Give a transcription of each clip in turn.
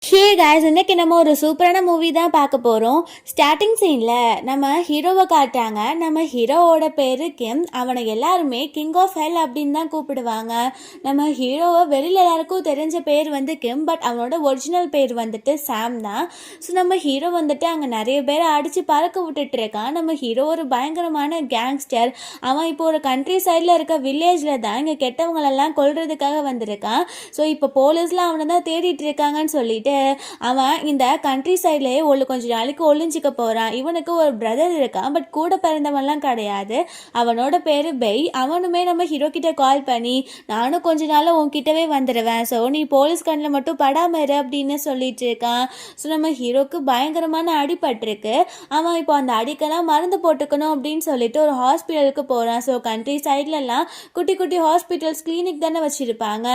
Hey guys, இன்னைக்கு நம்ம ஒரு சூப்பரான மூவி தான் பார்க்க போகிறோம். ஸ்டார்டிங் சீனில் நம்ம ஹீரோவை காட்டுறாங்க. நம்ம ஹீரோவோட பேர் கிம். அவனை எல்லாருமே கிங் ஆஃப் ஹெல் அப்படின்னு தான் கூப்பிடுவாங்க. நம்ம ஹீரோவை வெளியில் எல்லாருக்கும் தெரிஞ்ச பேர் வந்து கிம், பட் அவனோட ஒரிஜினல் பேர் வந்துட்டு சாம் தான். ஸோ நம்ம ஹீரோ வந்துட்டு அங்கே நிறைய பேரை அடித்து பறக்க விட்டுட்டு இருக்கான். நம்ம ஹீரோ ஒரு பயங்கரமான கேங்ஸ்டர். அவன் இப்போ ஒரு கண்ட்ரி சைடில் இருக்க வில்லேஜில் தான் இங்கே கெட்டவங்களெல்லாம் கொல்றதுக்காக வந்திருக்கான். ஸோ இப்போ போலீஸ்லாம் அவனை தான் தேடிட்டு இருக்காங்கன்னு சொல்லிட்டு அவன் இந்த கண்ட்ரி சைட்லேயே கொஞ்ச நாளைக்கு ஒளிஞ்சிக்க போகிறான். இவனுக்கு ஒரு பிரதர் இருக்கான், பட் கூட பிறந்தவன்லாம் கிடையாது. அவனோட பேர் பெய். அவனுமே நம்ம ஹீரோ கிட்ட கால் பண்ணி, நானும் கொஞ்ச நாள் உன்கிட்டவே வந்துடுவேன், ஸோ நீ போலீஸ் கண்ணில் மட்டும் படாம இரு அப்படின்னு சொல்லிட்டு இருக்கான். ஸோ நம்ம ஹீரோக்கு பயங்கரமான அடிபட்டிருக்கு. அவன் இப்போ அந்த அடிக்கெல்லாம் மருந்து போட்டுக்கணும் அப்படின்னு சொல்லிட்டு ஒரு ஹாஸ்பிட்டலுக்கு போகிறான். ஸோ கண்ட்ரி சைட்லலாம் குட்டி குட்டி ஹாஸ்பிட்டல்ஸ், கிளினிக் தானே வச்சுருப்பாங்க.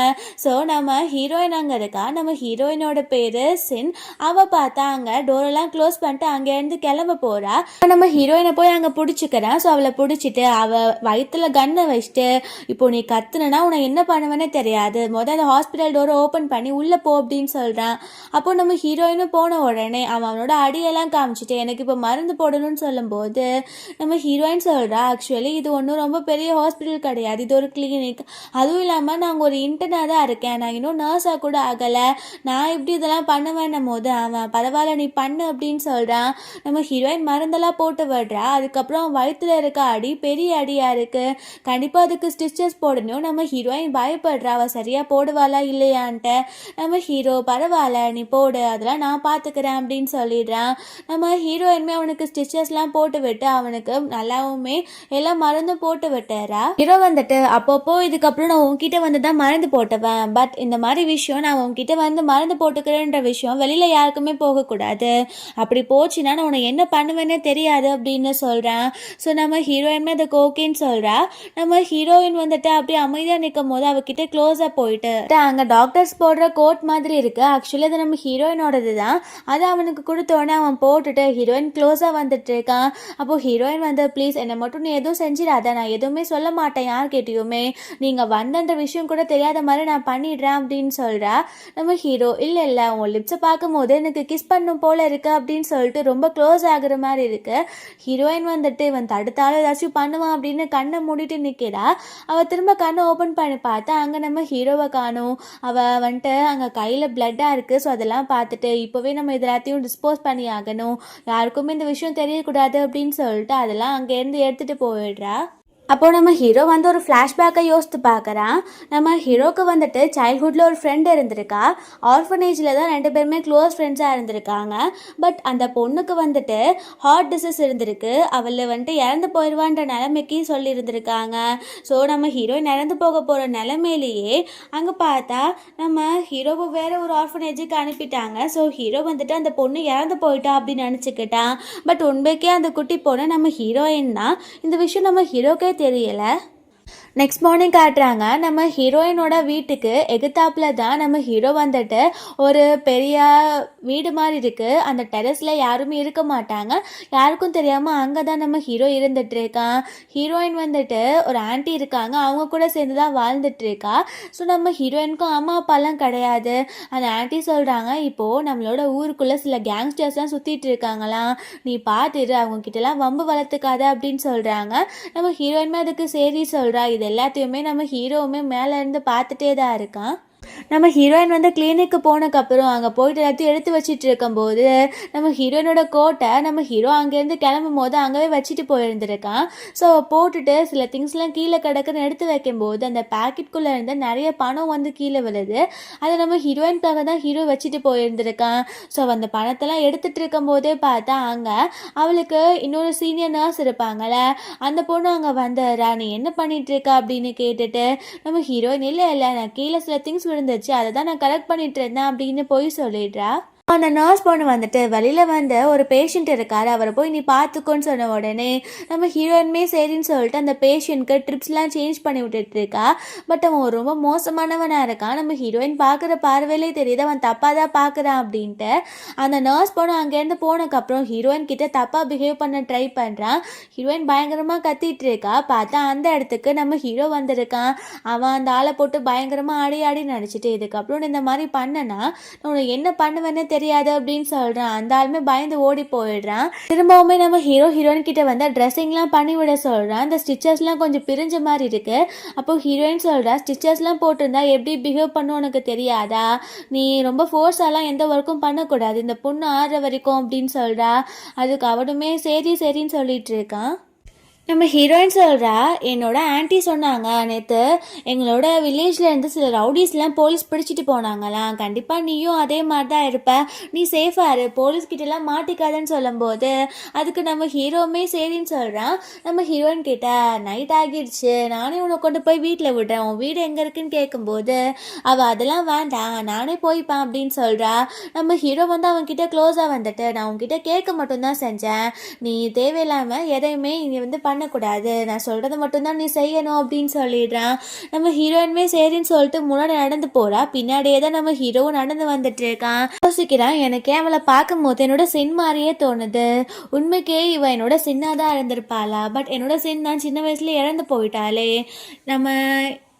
ஸோ நம்ம ஹீரோயின் அங்கே இருக்கா. நம்ம ஹீரோயினோட பேர் சின். அவ பார்த்தா அங்க டோரெல்லாம் க்ளோஸ் பண்ணிட்டு அங்கேருந்து கிளம்ப போறா. நம்ம ஹீரோயினை போய் அங்க பிடிச்சிக்கிறான். ஸோ அவளை பிடிச்சிட்டு அவ வயிற்றுல கன்னை வச்சுட்டு, இப்போ நீ கத்துனா உன்னை என்ன பண்ணுவேன்னு தெரியாது, அந்த ஹாஸ்பிட்டல் டோரை ஓப்பன் பண்ணி உள்ள போ அப்படின்னு சொல்றான். அப்போ நம்ம ஹீரோயினும் போன உடனே அவனோட அடியெல்லாம் காமிச்சிட்டு எனக்கு இப்போ மருந்து போடணும்னு சொல்லும்போது நம்ம ஹீரோயின் சொல்றா, ஆக்சுவலி இது ஒன்றும் ரொம்ப பெரிய ஹாஸ்பிட்டல் கிடையாது, இது ஒரு கிளினிக். அதுவும் இல்லாமல் நான் ஒரு இன்டர்னாக தான் இருக்கேன், நான் இன்னும் நர்ஸாக கூட ஆகலை, நான் இப்படி இதெல்லாம் பண்ணுவேன்னும் போது அவன் பரவாயில்ல நீ பண்ணு அப்படின்னு சொல்கிறான். நம்ம ஹீரோயின் மருந்தெல்லாம் போட்டு விடுறா. அதுக்கப்புறம் வயிற்றுல இருக்க அடி பெரிய அடியாக இருக்குது, கண்டிப்பாக அதுக்கு ஸ்டிச்சஸ் போடணும். நம்ம ஹீரோயின் பயப்படுறா, அவள் சரியாக போடுவாளா இல்லையான்ட்டு. நம்ம ஹீரோ பரவாயில்ல நீ போடு, அதெல்லாம் நான் பார்த்துக்கிறேன் அப்படின்னு சொல்லிடுறான். நம்ம ஹீரோயின்மே அவனுக்கு ஸ்டிச்சஸ்லாம் போட்டு விட்டு அவனுக்கு நல்லாவுமே எல்லாம் மருந்தும் போட்டு விட்டுறா. ஹீரோ வந்துட்டு அப்பப்போ இதுக்கப்புறம் நான் உன்கிட்ட வந்து தான் மருந்து போட்டுவேன், பட் இந்த மாதிரி விஷயம் நான் உன்கிட்ட வந்து மருந்து போட்டுக்கிறேன் விஷயம் வெளியில யாருக்குமே போகக்கூடாது, அப்படி போச்சுன்னா நான் உன்னை என்ன பண்ணுவேன்னு தெரியாது அப்படின்னு சொல்றான். ஸோ நம்ம ஹீரோயின்மே அதுக்கு ஓகேன்னு சொல்றா. நம்ம ஹீரோயின் வந்துட்டு அப்படியே அமைதியாக நிற்கும் போது அவகிட்ட க்ளோஸாக போயிட்டு அங்கே டாக்டர்ஸ் போடுற கோட் மாதிரி இருக்கு. ஆக்சுவலி அது நம்ம ஹீரோயினோடது தான். அதை அவனுக்கு கொடுத்தோடனே அவன் போட்டுட்டு ஹீரோயின் க்ளோஸாக வந்துட்டு இருக்கான். அப்போ ஹீரோயின் வந்து, ப்ளீஸ் என்னை மட்டும் நீ எதுவும் செஞ்சிடாத, நான் எதுவுமே சொல்ல மாட்டேன் யார்கிட்டயுமே, நீங்க வந்தன்ற விஷயம் கூட தெரியாத மாதிரி நான் பண்ணிடுறேன் அப்படின்னு சொல்றா. நம்ம ஹீரோ இல்லை இல்லை உன் லிப்ஸை பார்க்கும்போது எனக்கு கிஸ் பண்ணும் போல இருக்கு அப்படின்னு சொல்லிட்டு ரொம்ப க்ளோஸ் ஆகுற மாதிரி இருக்கு. ஹீரோயின் வந்துட்டு இவன் தடுத்தாலும் ஏதாச்சும் பண்ணுவான் அப்படின்னு கண்ணை மூடிட்டு நிற்கிறா. அவள் திரும்ப கண்ணை ஓப்பன் பண்ணி பார்த்தா அங்கே நம்ம ஹீரோவை காணும். அவள் வந்துட்டு அங்கே கையில் பிளட்டாக இருக்குது. ஸோ அதெல்லாம் பார்த்துட்டு இப்போவே நம்ம இது எல்லாத்தையும் டிஸ்போஸ் பண்ணி ஆகணும், யாருக்குமே இந்த விஷயம் தெரியக்கூடாது அப்படின்னு சொல்லிட்டு அதெல்லாம் அங்கேருந்து எடுத்துகிட்டு போயிடுறா. அப்போ நம்ம ஹீரோ வந்து ஒரு ஃப்ளாஷ்பேக்கை யோசித்து பார்க்குறான். நம்ம ஹீரோக்கு வந்துட்டு சைல்ட்ஹுட்டில் ஒரு ஃப்ரெண்டு இருந்திருக்கா. ஆர்ஃபனேஜில் தான் ரெண்டு பேருமே க்ளோஸ் ஃப்ரெண்ட்ஸாக இருந்திருக்காங்க. பட் அந்த பொண்ணுக்கு வந்துட்டு ஹார்ட் டிசீஸ் இருந்திருக்கு. அவளை வந்துட்டு இறந்து போயிடுவான்ற நிலைமைக்கு சொல்லியிருந்திருக்காங்க. ஸோ நம்ம ஹீரோயின் இறந்து போக போகிற நிலைமையிலேயே அங்கே பார்த்தா நம்ம ஹீரோவை வேற ஒரு ஆர்ஃபனேஜுக்கு அனுப்பிட்டாங்க. ஸோ ஹீரோ வந்துட்டு அந்த பொண்ணு இறந்து போயிட்டா அப்படின்னு நினச்சிக்கிட்டான். பட் உண்மைக்கே அந்த குட்டி பொண்ணு நம்ம ஹீரோயின் தான். இந்த விஷயம் நம்ம ஹீரோக்கே தெரியல. நெக்ஸ்ட் மார்னிங் காட்டுறாங்க. நம்ம ஹீரோயினோட வீட்டுக்கு எகுத்தாப்புல தான் நம்ம ஹீரோ வந்துட்டு ஒரு பெரிய வீடு மாதிரி இருக்குது. அந்த டெரஸில் யாருமே இருக்க மாட்டாங்க, யாருக்கும் தெரியாமல் அங்கே தான் நம்ம ஹீரோ இருந்துட்டு இருக்கான். ஹீரோயின் வந்துட்டு ஒரு ஆன்ட்டி இருக்காங்க, அவங்க கூட சேர்ந்து தான் வாழ்ந்துட்டு இருக்கா. ஸோ நம்ம ஹீரோயினுக்கும் அம்மா அப்பாலாம் கிடையாது. அந்த ஆன்ட்டி சொல்கிறாங்க, இப்போது நம்மளோட ஊருக்குள்ளே சில கேங்ஸ்டர்ஸ்லாம் சுற்றிட்டு இருக்காங்களாம், நீ பார்த்துரு, அவங்கக்கிட்டலாம் வம்பு வளர்த்துக்காத அப்படின்னு சொல்கிறாங்க. நம்ம ஹீரோயின்மே அதுக்கு சரி சொல்கிறா. இது எல்லாத்தையுமே நம்ம ஹீரோவுமே மேலே இருந்து பார்த்துட்டே தான் இருக்கான். நம்ம ஹீரோயின் வந்து கிளினிக்கு போனதுக்கப்புறம் அங்கே போயிட்டு எல்லாத்தையும் எடுத்து வச்சுட்டு இருக்கும்போது நம்ம ஹீரோயினோட கோட்டை நம்ம ஹீரோ அங்கேருந்து கிளம்பும் போது அங்கேயே வச்சுட்டு போயிருந்துருக்கான். ஸோ போட்டுட்டு சில திங்ஸ்லாம் கீழே கிடக்குன்னு எடுத்து வைக்கும்போது அந்த பேக்கெட்குள்ளே இருந்து நிறைய பணம் வந்து கீழே விழுது. அதை நம்ம ஹீரோயினுக்காக தான் ஹீரோ வச்சுட்டு போயிருந்துருக்கான். ஸோ அந்த பணத்தெல்லாம் எடுத்துகிட்டு இருக்கும் போதே பார்த்தா அங்கே அவளுக்கு இன்னொரு சீனியர் நர்ஸ் இருப்பாங்கள்ல, அந்த பொண்ணு அங்கே வந்துடுறா. நீ என்ன பண்ணிட்டு இருக்கா அப்படின்னு கேட்டுட்டு நம்ம ஹீரோயின், இல்லை இல்லை நான் கீழே சில திங்ஸ் விழுந்துச்சு, அதை தான் நான் கலெக்ட் பண்ணிட்டு இருந்தேன் அப்படின்னு போய் சொல்லிடுறா. அந்த நர்ஸ் பொண்ணு வந்துட்டு வெளியில் வந்து ஒரு பேஷண்ட் இருக்காரு, அவரை போய் நீ பார்த்துக்கோன்னு சொன்ன உடனே நம்ம ஹீரோயினுமே சரின்னு சொல்லிட்டு அந்த பேஷண்ட்க்கு ட்ரிப்ஸ்லாம் சேஞ்ச் பண்ணி விட்டுட்டு இருக்கா. பட் அவன் ரொம்ப மோசமானவனாக இருக்கான். நம்ம ஹீரோயின் பார்க்குற பார்வையிலே தெரியுது அவன் தப்பாக தான் பார்க்குறான் அப்படின்ட்டு. அந்த நர்ஸ் பொண்ணு அங்கேருந்து போனதுக்கப்புறம் ஹீரோயின் கிட்ட தப்பாக பிஹேவ் பண்ண ட்ரை பண்ணுறான். ஹீரோயின் பயங்கரமாக கத்திட்டு இருக்கா. பார்த்தா அந்த இடத்துக்கு நம்ம ஹீரோ வந்திருக்கான். அவன் அந்த ஆளை போட்டு பயங்கரமாக ஆடி ஆடி நடிச்சிட்டு, இதுக்கப்புறம் இந்த மாதிரி பண்ணனா நான் என்ன பண்ணுவேன்னு தெரியாது அப்படின்னு சொல்கிறான். அந்த ஆளுமே பயந்து ஓடி போயிடுறான். திரும்பவுமே நம்ம ஹீரோயின் கிட்ட வந்து ட்ரெஸ்ஸிங்லாம் பண்ணி விட சொல்கிறான். அந்த ஸ்டிச்சஸ்லாம் கொஞ்சம் பிரிஞ்ச மாதிரி இருக்கு. அப்போ ஹீரோயின் சொல்கிறா, ஸ்டிச்சஸ்லாம் போட்டிருந்தா எப்படி பிஹேவ் பண்ணும் உனக்கு தெரியாதா, நீ ரொம்ப ஃபோர்ஸாலாம் எந்த ஒர்க்கும் பண்ணக்கூடாது, இந்த பொண்ணு ஆடுற வரைக்கும் அப்படின்னு சொல்கிறா. அதுக்கு அவனுமே சரி சரின்னு சொல்லிட்டு இருக்கான். நம்ம ஹீரோயின் சொல்கிறா, என்னோட ஆன்ட்டி சொன்னாங்க நேற்று எங்களோட வில்லேஜ்லேருந்து சில ரவுடிஸ்லாம் போலீஸ் பிடிச்சிட்டு போனாங்களாம், கண்டிப்பாக நீயும் அதே மாதிரி தான் இருப்ப, நீ சேஃபாக இரு, போலீஸ்கிட்டலாம் மாட்டிக்காதன்னு சொல்லும்போது அதுக்கு நம்ம ஹீரோவுமே சரின்னு சொல்கிறான். நம்ம ஹீரோயின் கிட்ட நைட் ஆகிடுச்சு, நானே உன்னை கொண்டு போய் வீட்டில் விடுறேன், உன் வீடு எங்கே இருக்குன்னு கேட்கும்போது அவள் அதெல்லாம் வேண்டாம் நானே போய்ப்பேன் அப்படின்னு சொல்கிறா. நம்ம ஹீரோ வந்து அவன்கிட்ட க்ளோஸாக வந்துட்டு, நான் உன்கிட்ட கேட்க மட்டும்தான் செஞ்சேன், நீ தேவையில்லாமல் எதையுமே இங்கே வந்து பண்ணக்கூடாது, நான் சொல்கிறது மட்டும்தான் நீ செய்யணும் அப்படின்னு சொல்லிடுறான். நம்ம ஹீரோயினுமே சரின்னு சொல்லிட்டு முன்னாடி நடந்து போகிறா. பின்னாடியே தான் நம்ம ஹீரோவும் நடந்து வந்துட்டு இருக்கான். யோசிக்கிறான், எனக்கே அவளை பார்க்கும் போது என்னோட சின் மாதிரியே தோணுது, உண்மைக்கே இவ என்னோட சின்னாதான் இருந்திருப்பாளா, பட் என்னோட சின் நான் சின்ன வயசுல இறந்து போயிட்டாளே, நம்ம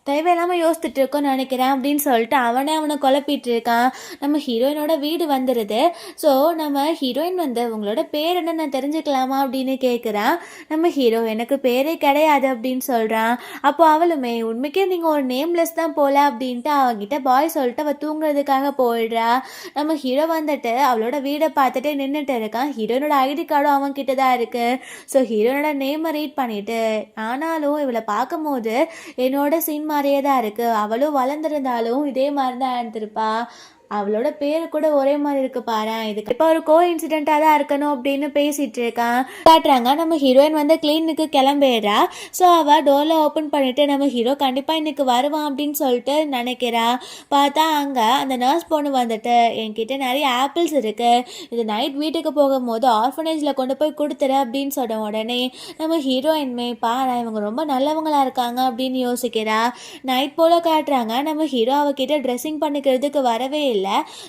தேவையில்லாமல் யோசிச்சுட்டு இருக்கோன்னு நினைக்கிறேன் அப்படின்னு சொல்லிட்டு அவனை குழப்பிட்டு இருக்கான். நம்ம ஹீரோயினோட வீடு வந்துடுது. ஸோ நம்ம ஹீரோயின் வந்து உங்களோட பேர் என்ன நான் தெரிஞ்சுக்கலாமா அப்படின்னு கேட்குறான். நம்ம ஹீரோ எனக்கு பேரே கிடையாது அப்படின்னு சொல்கிறான். அப்போ அவளுமே உண்மைக்கே நீங்கள் ஒரு நேம்லெஸ் தான் போல அப்படின்ட்டு அவங்ககிட்ட பாய் சொல்லிட்டு அவள் தூங்குறதுக்காக போயிடுறா. நம்ம ஹீரோ வந்துட்டு அவளோட வீடை பார்த்துட்டே நின்றுட்டு இருக்கான். ஹீரோயினோட ஐடி கார்டும் அவன்கிட்ட தான் இருக்குது. ஸோ ஹீரோயினோட நேமை ரீட் பண்ணிட்டு, ஆனாலும் இவளை பார்க்கும் போது என்னோட சீன் மாதிரியே தான் இருக்கு, அவளும் வளர்ந்துருந்தாலும் இதே மாதிரி தான் இருந்திருப்பா, அவளோட பேரு கூட ஒரே மாதிரி இருக்கு பாரு, இதுக்கு இப்போ ஒரு கோ இன்சிடென்ட்டாக தான் இருக்கணும் அப்படின்னு பேசிட்டு இருக்கான். காட்டுறாங்க நம்ம ஹீரோயின் வந்து கிளீனுக்கு கிளம்பிடுறா. ஸோ அவள் டோரில் ஓப்பன் பண்ணிட்டு நம்ம ஹீரோ கண்டிப்பாக இன்னைக்கு வருவான் அப்படின்னு சொல்லிட்டு நினைக்கிறா. பார்த்தா அங்கே அந்த நர்ஸ் பொண்ணு வந்துட்டு, என்கிட்ட நிறைய ஆப்பிள்ஸ் இருக்கு, இது நைட் வீட்டுக்கு போகும்போது ஆர்ஃபனேஜில் கொண்டு போய் கொடுத்துரு அப்படின்னு சொன்ன உடனே நம்ம ஹீரோயின்மே பாரு இவங்க ரொம்ப நல்லவங்களா இருக்காங்க அப்படின்னு யோசிக்கிறா. நைட் போல காட்டுறாங்க நம்ம ஹீரோ அவகிட்ட ட்ரெஸ்ஸிங் பண்ணிக்கிறதுக்கு வரவே இல்லை.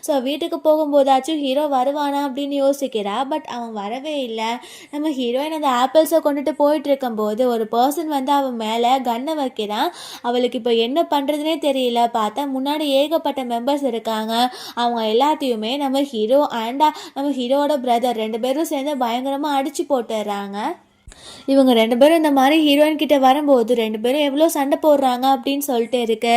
ஸோ வீட்டுக்கு போகும்போதாச்சும் ஹீரோ வருவானா அப்படின்னு யோசிக்கிறா. பட் அவன் வரவே இல்லை. நம்ம ஹீரோயின் அந்த ஆப்பிள்ஸை கொண்டுட்டு போயிட்டு இருக்கும்போது ஒரு பர்சன் வந்து அவன் மேலே கன்னை வைக்கிறான். அவளுக்கு இப்போ என்ன பண்ணுறதுனே தெரியல. பார்த்தா முன்னாடி ஏகப்பட்ட மெம்பர்ஸ் இருக்காங்க. அவங்க எல்லாத்தையுமே நம்ம ஹீரோ அண்டா நம்ம ஹீரோவோட பிரதர் 2 பேரும் சேர்ந்து பயங்கரமாக அடித்து போட்டுடுறாங்க. இவங்க 2 பேரும் இந்த மாதிரி ஹீரோயின் கிட்ட வரும்போது 2 பேரும் எவ்வளோ சண்டை போடுறாங்க அப்படின்னு சொல்லிட்டு இருக்கு.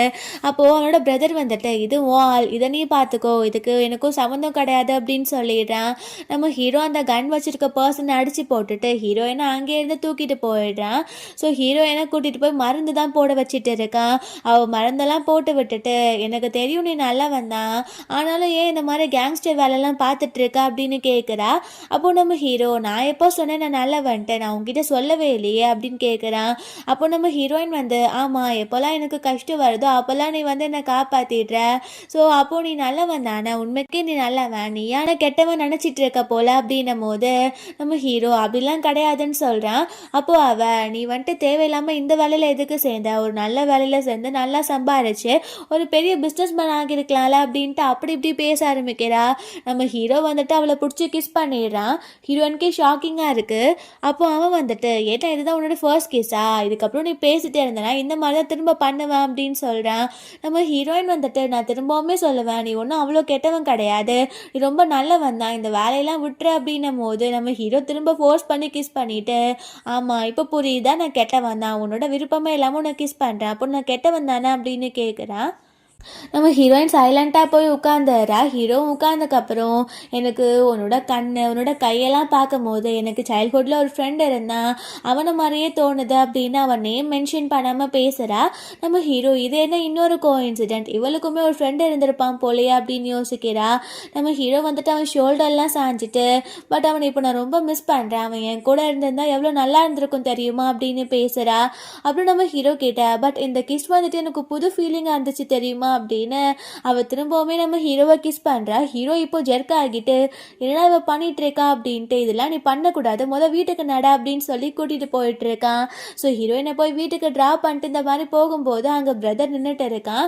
அப்போது அவனோட பிரதர் வந்துட்டு, இது வால், இதை நீ பார்த்துக்கோ, இதுக்கு எனக்கும் சம்மந்தம் கிடையாது அப்படின்னு சொல்லிடுறான். நம்ம ஹீரோ அந்த கன் வச்சிருக்க பர்சனை அடித்து போட்டுட்டு ஹீரோயினை அங்கேருந்து தூக்கிட்டு போயிடுறான். ஸோ ஹீரோயினை கூட்டிகிட்டு போய் மருந்து தான் போட வச்சுட்டு இருக்கான். அவள் மருந்தெல்லாம் போட்டு விட்டுட்டு, எனக்கு தெரியும் நீ நல்லா வந்தான், ஆனாலும் ஏன் இந்த மாதிரி கேங்ஸ்டர் வேலைலாம் பார்த்துட்டு இருக்கா அப்படின்னு கேட்குறா. அப்போ நம்ம ஹீரோ, நான் எப்போ சொன்னேன் நான் நல்லா வந்துட்டேன், நான் உங்ககிட்ட சொல்லவே இல்லையே அப்படின்னு கேட்குறான். அப்போ நம்ம ஹீரோயின் வந்து, ஆமாம் எப்போல்லாம் எனக்கு கஷ்டம் வருதோ அப்போல்லாம் நீ வந்து என்னை காப்பாற்றிடுற, ஸோ அப்போ நீ நல்லவன் தானே, உண்மைக்கே நீ நல்லவன், நீ யானை கெட்டவன் நினச்சிட்டு இருக்க போல அப்படின்னும் போது நம்ம ஹீரோ அப்படிலாம் கிடையாதுன்னு சொல்கிறான். அப்போது நீ வந்துட்டு தேவையில்லாமல் இந்த வேலையில் எதுக்கு சேர்ந்த, ஒரு நல்ல வேலையில் சேர்ந்து நல்லா சம்பாரிச்சு ஒரு பெரிய பிஸ்னஸ் மேன் ஆகியிருக்கலாம்ல அப்படின்ட்டு அப்படி இப்படி பேச ஆரம்பிக்கிறா. நம்ம ஹீரோ வந்துட்டு அவளை பிடிச்சி கிஸ் பண்ணிடுறான். ஹீரோயினுக்கே ஷாக்கிங்காக இருக்குது. அப்போ அவன் வந்துட்டு, ஏட்டா இதுதான் உன்னோட ஃபர்ஸ்ட் கேஸா, இதுக்கப்புறம் நீ பேசிட்டே இருந்தனா இந்த மாதிரி தான் திரும்ப பண்ணுவேன் அப்படின்னு சொல்கிறான். நம்ம ஹீரோயின் வந்துட்டு, நான் திரும்பவுமே சொல்லுவேன், நீ ஒன்றும் அவ்வளோ கெட்டவன் கிடையாது, நீ ரொம்ப நல்லவன் தான், இந்த வேலையெல்லாம் விட்டுற அப்படின்னும் போது நம்ம ஹீரோ திரும்ப ஃபோர்ஸ் பண்ணி கிஸ் பண்ணிவிட்டு, ஆமாம் இப்போ புரியுதா நான் கெட்டவன் தான், உன்னோட விருப்பமே இல்லாமல் உன்னை கிஸ் பண்ணுறேன், அப்போ நான் கெட்டவன் தானே அப்படின்னு கேட்குறான். நம்ம ஹீரோயின் சைலண்ட்டாக போய் உட்காந்துறா. ஹீரோவும் உட்காந்துக்கப்புறம், எனக்கு உன்னோட கையெல்லாம் பார்க்கும் போது எனக்கு சைல்ட்ஹுட்டில் ஒரு ஃப்ரெண்ட் இருந்தான், அவனை மாதிரியே தோணுது அப்படின்னு அவன் நேம் மென்ஷன் பண்ணாமல் பேசுகிறா. நம்ம ஹீரோ, இது என்ன இன்னொரு கோஇன்சிடென்ட், இவளுக்குமே ஒரு ஃப்ரெண்டு இருந்திருப்பான் போலையா அப்படின்னு யோசிக்கிறா. நம்ம ஹீரோ வந்துட்டு அவன் ஷோல்டர்லாம் சாஞ்சிட்டு, பட் அவனை இப்போ நான் ரொம்ப மிஸ் பண்ணுறேன், அவன் என் கூட இருந்திருந்தா எவ்வளோ நல்லா இருந்திருக்கும் தெரியுமா அப்படின்னு பேசுகிறா. அப்புறம் நம்ம ஹீரோ கிட்ட, பட் இந்த கிஸ் வந்துட்டு எனக்கு புது ஃபீலிங்காக இருந்துச்சு தெரியுமா அப்படின்னு அவள் திரும்பவுமே நம்ம ஹீரோவை கிஸ் பண்ணுறா. ஹீரோ இப்போ ஜெர்க் ஆகிட்டு என்னடா இவ பண்ணிட்டு இருக்கா அப்படின்ட்டு, இதெல்லாம் நீ பண்ணக்கூடாது, வீட்டுக்கு நட அப்படின்னு சொல்லி கூட்டிகிட்டு போயிட்டு இருக்கான். ஸோ ஹீரோயினை போய் வீட்டுக்கு ட்ராப் பண்ணிட்டு இந்த மாதிரி போகும்போது அங்கே பிரதர் நின்றுட்டு இருக்கான்.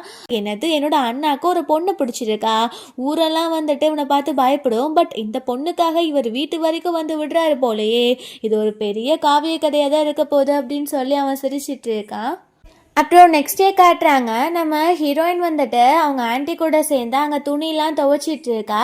என்னோட அண்ணாக்கு ஒரு பொண்ணு பிடிச்சிருக்கா, ஊரெல்லாம் வந்துட்டு இவனை பார்த்து பயப்படும், பட் இந்த பொண்ணுக்காக இவர் வீட்டு வரைக்கும் வந்து விடுறாரு போலயே, இது ஒரு பெரிய காவிய கதையாக தான் இருக்க போகுது அப்படின்னு சொல்லி அவன் சிரிச்சிட்டு இருக்கான். அப்புறம் நெக்ஸ்ட் டே காட்டுறாங்க, நம்ம ஹீரோயின் வந்துட்டு அவங்க ஆன்டி கூட சேர்ந்து அங்கே துணிலாம் துவைச்சிட்டு இருக்கா.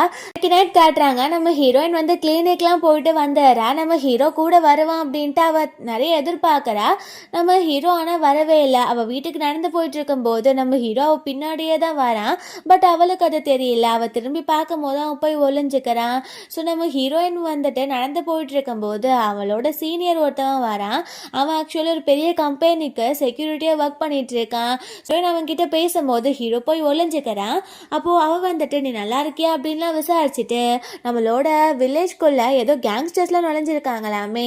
நைட் காட்டுறாங்க, நம்ம ஹீரோயின் வந்து கிளினிக்லாம் போயிட்டு வந்துடுறா. நம்ம ஹீரோ கூட வருவான் அப்படின்ட்டு அவள் நிறைய எதிர்பார்க்குறா. நம்ம ஹீரோ ஆனால் வரவே இல்லை. அவள் வீட்டுக்கு நடந்து போயிட்டு இருக்கும்போது நம்ம ஹீரோ அவள் பின்னாடியே தான் வரான். பட் அவளுக்கு அது தெரியல. அவள் திரும்பி பார்க்கும் போது அவன் போய் ஒளிஞ்சுக்கிறான். ஸோ நம்ம ஹீரோயின் வந்துட்டு நடந்து போயிட்டு இருக்கும்போது அவளோட சீனியர் ஒருத்தவன் வரான். அவன் ஆக்சுவலி ஒரு பெரிய கம்பெனிக்கு செக்யூரிட்டியாக ஒர்க் பண்ணிட்டு இருக்கான். ஸோ அவன் கிட்ட பேசும்போது ஹீரோ போய் ஒளிஞ்சுக்கிறான். அப்போ அவன் வந்துட்டு நீ நல்லா இருக்கியா அப்படின்லாம் விசாரிச்சுட்டு நம்மளோட வில்லேஜ்குள்ள ஏதோ கேங்ஸ்டர்ஸ்லாம் நுழைஞ்சிருக்காங்களாமே,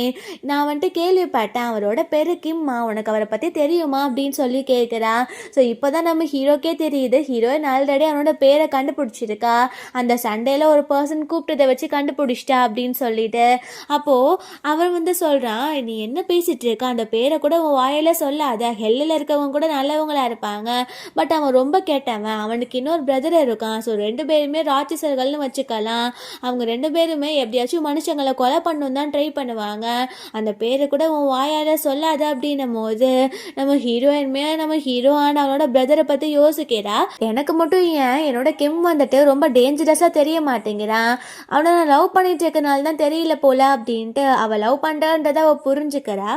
நான் வந்துட்டு கேள்விப்பட்டேன், அவரோட பேரு கிம்மா, உனக்கு அவரை பற்றி தெரியுமா அப்படின்னு சொல்லி கேட்குறான். ஸோ இப்போதான் நம்ம ஹீரோக்கே தெரியுது ஹீரோயின் ஆல்ரெடி அவனோட பேரை கண்டுபிடிச்சிருக்கா, அந்த சண்டேல ஒரு பர்சன் கூப்பிட்டதை வச்சு கண்டுபிடிச்சிட்டா அப்படின்னு சொல்லிட்டு. அப்போது அவன் வந்து சொல்கிறான், நீ என்ன பேசிட்டு இருக்க, அந்த பேரை கூட உன் வாயில சொல்லாத, ஹெல்லில் இருக்கவங்க கூட நல்லவங்களா இருப்பாங்க, பட் அவன் ரொம்ப கெட்டவன், அவனுக்கு இன்னொரு பிரதர் இருக்கான். ஸோ 2 பேருமே ராட்சசர்கள்னு வச்சுக்கலாம். அவங்க 2 பேருமே எப்படியாச்சும் மனுஷங்களை கொலை பண்ணணும் தான் ட்ரை பண்ணுவாங்க, அந்த பேரை கூட உன் வாயால் சொல்லாத அப்படின்னும் போது நம்ம ஹீரோயின்மே நம்ம ஹீரோவான அவனோட பிரதரை பற்றி யோசிக்கிறா. எனக்கு மட்டும் ஏன் என்னோட கிம் வந்துட்டு ரொம்ப டேஞ்சரஸாக தெரிய மாட்டேங்கிறான், அவனை நான் லவ் பண்ணிட்டு இருக்கனால தான் தெரியல போல அப்படின்ட்டு அவள் லவ் பண்ணுறான்றதை அவள் புரிஞ்சுக்கிறா.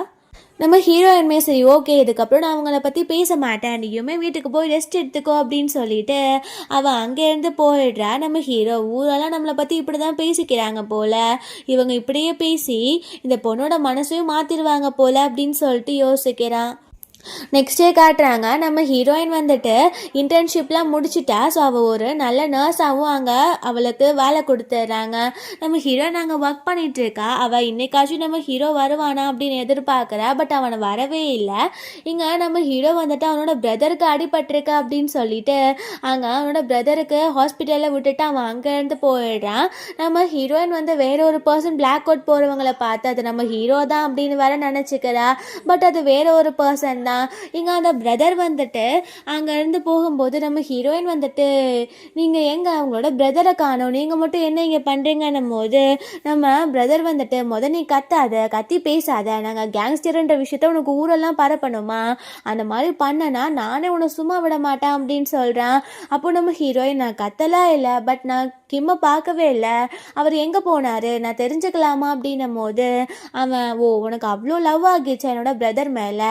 நம்ம ஹீரோயின்மே சரி ஓகே, இதுக்கப்புறம் நான் அவங்கள பற்றி பேச மாட்டேன், நீயுமே வீட்டுக்கு போய் ரெஸ்ட் எடுத்துக்கோ அப்படின்னு சொல்லிட்டு அவள் அங்கேருந்து போயிடுறா. நம்ம ஹீரோ ஊரெல்லாம் நம்மளை பற்றி இப்படி தான் பேசிக்கிறாங்க போல், இவங்க இப்படியே பேசி இந்த பொண்ணோட மனசையும் மாற்றிடுவாங்க போல் அப்படின்னு சொல்லிட்டு யோசிக்கிறான். நெக்ஸ்ட் டே காட்டுறாங்க, நம்ம ஹீரோயின் வந்துட்டு இன்டர்ன்ஷிப்லாம் முடிச்சுட்டா. ஸோ அவள் ஒரு நல்ல நர்ஸாகவும் அங்கே அவளுக்கு வேலை கொடுத்துட்றாங்க. நம்ம ஹீரோயின் அங்கே ஒர்க் பண்ணிகிட்டு இருக்கா. அவள் இன்னைக்காச்சும் நம்ம ஹீரோ வருவானா அப்படின்னு எதிர்பார்க்குறா, பட் அவனை வரவே இல்லை. இங்கே நம்ம ஹீரோ வந்துட்டு அவனோட பிரதருக்கு அடிபட்டிருக்கா அப்படின்னு சொல்லிட்டு அங்கே அவனோட பிரதருக்கு ஹாஸ்பிட்டலில் விட்டுட்டு அவன் அங்கேருந்து போயிடுறான். நம்ம ஹீரோயின் வந்து வேற ஒரு பர்சன் பிளாக் அவுட் போகிறவங்களை பார்த்து அது நம்ம ஹீரோ தான் அப்படின்னு வேற நினச்சிக்கிறா, பட் அது வேற ஒரு பர்சன் தான். இங்கே அந்த பிரதர் வந்துட்டு அங்கேருந்து போகும்போது நம்ம ஹீரோயின் வந்துட்டு நீங்கள் எங்கே அவங்களோட பிரதரை காணோம், நீங்கள் மட்டும் என்ன இங்கே பண்ணுறீங்கன்னும் போது நம்ம பிரதர் வந்துட்டு நீ கத்தி பேசாத, நாங்கள் கேங்ஸ்டர்ன்ற விஷயத்த உனக்கு ஊரெல்லாம் பரப்பணுமா, அந்த மாதிரி பண்ணனா நானே உன்னை சும்மா விட மாட்டேன் அப்படின்னு சொல்கிறான். அப்போ நம்ம ஹீரோயின் நான் கத்தலாம் இல்லை, பட் நான் கிம்மை பார்க்கவே இல்லை, அவர் எங்கே போனார், நான் தெரிஞ்சுக்கலாமா அப்படின்னும் போது அவன் உனக்கு அவ்வளோ லவ் ஆகிடுச்சு என்னோட பிரதர் மேலே,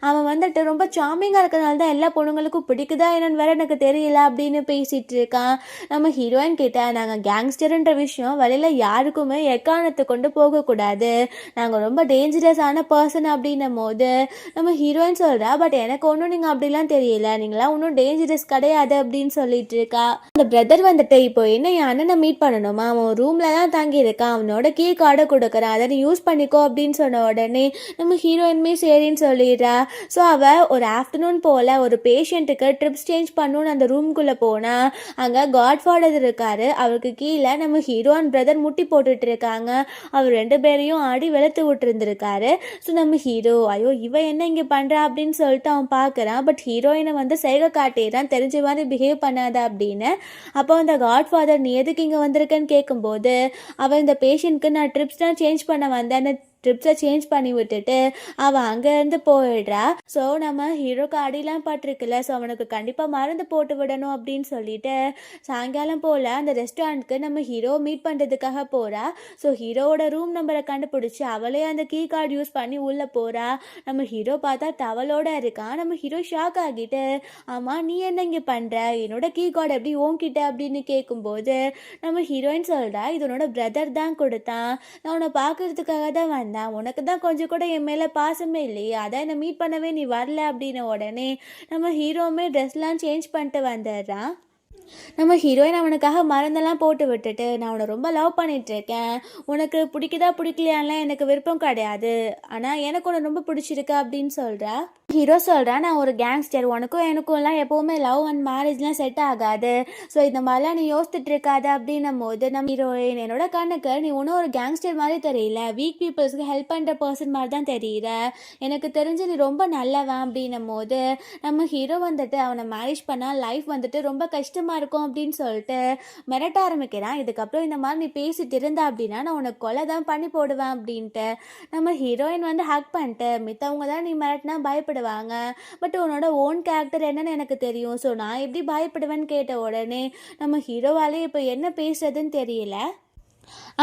அவன் வந்துட்டு ரொம்ப சாமிங்காக இருக்கிறனால தான் எல்லா பொண்ணுங்களுக்கும் பிடிக்குதா என்னன்னு வேற எனக்கு தெரியல அப்படின்னு பேசிகிட்டு இருக்கான். நம்ம ஹீரோயின் கிட்ட நாங்கள் கேங்ஸ்டர்ன்ற விஷயம் வெளியில் யாருக்குமே எக்காரணத்தை கொண்டு போகக்கூடாது, நாங்கள் ரொம்ப டேஞ்சரஸான பர்சன் அப்படின்னும் போது நம்ம ஹீரோயின் சொல்கிறா, பட் எனக்கு ஒன்றும் நீங்கள் அப்படிலாம் தெரியல, நீங்களாம் ஒன்றும் டேஞ்சரஸ் கிடையாது அப்படின்னு சொல்லிட்டு இருக்கா. அந்த பிரதர் வந்துட்டு இப்போ என்ன அண்ணனை மீட் பண்ணணுமா, அவன் ரூமில் தான் தங்கியிருக்கான், அவனோட கீ கார்டை கொடுக்குறான், அதை நீ யூஸ் பண்ணிக்கோ அப்படின்னு சொன்ன உடனே நம்ம ஹீரோயின்மே சரின்னு சொல்லிடுறா. ஸோ அவள் ஒரு ஆஃப்டர்நூன் போல் ஒரு பேஷண்ட்டுக்கு ட்ரிப்ஸ் சேஞ்ச் பண்ணணுன்னு அந்த ரூம்குள்ளே போனால் அங்கே காட்ஃபாதர் இருக்கார், அவருக்கு கீழே நம்ம ஹீரோ அண்ட் பிரதர் முட்டி போட்டுட்டு இருக்காங்க, அவர் 2 பேரையும் ஆடி வெளுத்து விட்டுருந்துருக்காரு. ஸோ நம்ம ஹீரோ ஐயோ இவன் என்ன இங்கே பண்ணுறா அப்படின்னு சொல்லிட்டு அவன் பார்க்குறான், பட் ஹீரோயினை வந்து செய்க காட்டிடுறான், தெரிஞ்ச மாதிரி பிஹேவ் பண்ணாத அப்படின்னு. அப்போ அந்த காட்ஃபாதர் நீ எதுக்கு இங்கே வந்திருக்கேன்னு கேட்கும்போது அவன் இந்த பேஷண்ட்க்கு நான் ட்ரிப்ஸ் தான் சேஞ்ச் பண்ண வந்தேன்னு ட்ரிப்ஸை சேஞ்ச் பண்ணி விட்டுட்டு அவன் அங்கேருந்து போயிடுறா. ஸோ நம்ம ஹீரோக்கு அடிலாம் பட்டிருக்குல்ல, ஸோ அவனுக்கு கண்டிப்பாக மருந்து போட்டு விடணும் அப்படின்னு சொல்லிட்டு சாயங்காலம் போல் அந்த ரெஸ்டாரண்ட்க்கு நம்ம ஹீரோ மீட் பண்ணுறதுக்காக போகிறா. ஸோ ஹீரோவோட ரூம் நம்பரை கண்டுபிடிச்சி அவளே அந்த கீ கார்டு யூஸ் பண்ணி உள்ளே போகிறா. நம்ம ஹீரோ பார்த்தா டவலோட இருக்கான். நம்ம ஹீரோ ஷாக் ஆகிட்டு ஆமாம் நீ என்ன இங்கே பண்ணுற, என்னோட கீ கார்டு எப்படி ஓங்கிட்ட அப்படின்னு கேட்கும்போது நம்ம ஹீரோயின் சொல்கிறா, இது உன்னோட பிரதர் தான் கொடுத்தான், நான் உன்னை பார்க்கறதுக்காக தான் வந்தேன், உனக்கு தான் கொஞ்சம் கூட என் மேலே பாசமே இல்லையே, அதான் என்னை மீட் பண்ணவே நீ வரல அப்படின்ன உடனே நம்ம ஹீரோவுமே ட்ரெஸ்லாம் சேஞ்ச் பண்ணிட்டு வந்துடுறான். நம்ம ஹீரோயின் அவனுக்காக மருந்தெல்லாம் போட்டு விட்டுட்டு நான் அவனை ரொம்ப லவ் பண்ணிகிட்ருக்கேன், உனக்கு பிடிக்குதா பிடிக்கலையான்லாம் எனக்கு விருப்பம் கிடையாது, ஆனால் எனக்கு உன்னை ரொம்ப பிடிச்சிருக்கா அப்படின்னு சொல்கிறா. ஹீரோ சொல்கிறான், நான் ஒரு கேங்ஸ்டர், உனக்கும் எனக்கும்லாம் எப்போவுமே லவ் அண்ட் மேரேஜ்லாம் செட் ஆகாது. ஸோ இந்த மாதிரிலாம் நீ யோசிச்சுட்டு இருக்காது அப்படின்னும் போது நம்ம ஹீரோயின், என்னோட கண்ணுக்கு நீ ஒன்றும் ஒரு கேங்ஸ்டர் மாதிரி தெரியல, வீக் பீப்புள்ஸ்க்கு ஹெல்ப் பண்ணுற பர்சன் மாதிரி தான் தெரியுற, எனக்கு தெரிஞ்சு நீ ரொம்ப நல்லவன் அப்படின்னும் போது நம்ம ஹீரோ வந்துட்டு அவனை மேரேஜ் பண்ணால் லைஃப் வந்துட்டு ரொம்ப கஷ்டமாக இருக்கும் அப்படின்னு சொல்லிட்டு மிரட்ட ஆரம்பிக்கிறான். இதுக்கப்புறம் இந்த மாதிரி நீ பேசிட்டு இருந்தா அப்படின்னா நான் உனக்கு கொலை தான் பண்ணி போடுவேன் அப்படின்ட்டு நம்ம ஹீரோயின் வந்து ஹக் பண்ணிட்டு, மித்தவங்க தான் நீ மிரட்டினா பயப்படுவாங்க, பட் உன்னோட ஓன் கேரக்டர் என்னன்னு எனக்கு தெரியும், ஸோ நான் எப்படி பயப்படுவேன்னு கேட்ட உடனே நம்ம ஹீரோவாலே இப்போ என்ன பேசுறதுன்னு தெரியல.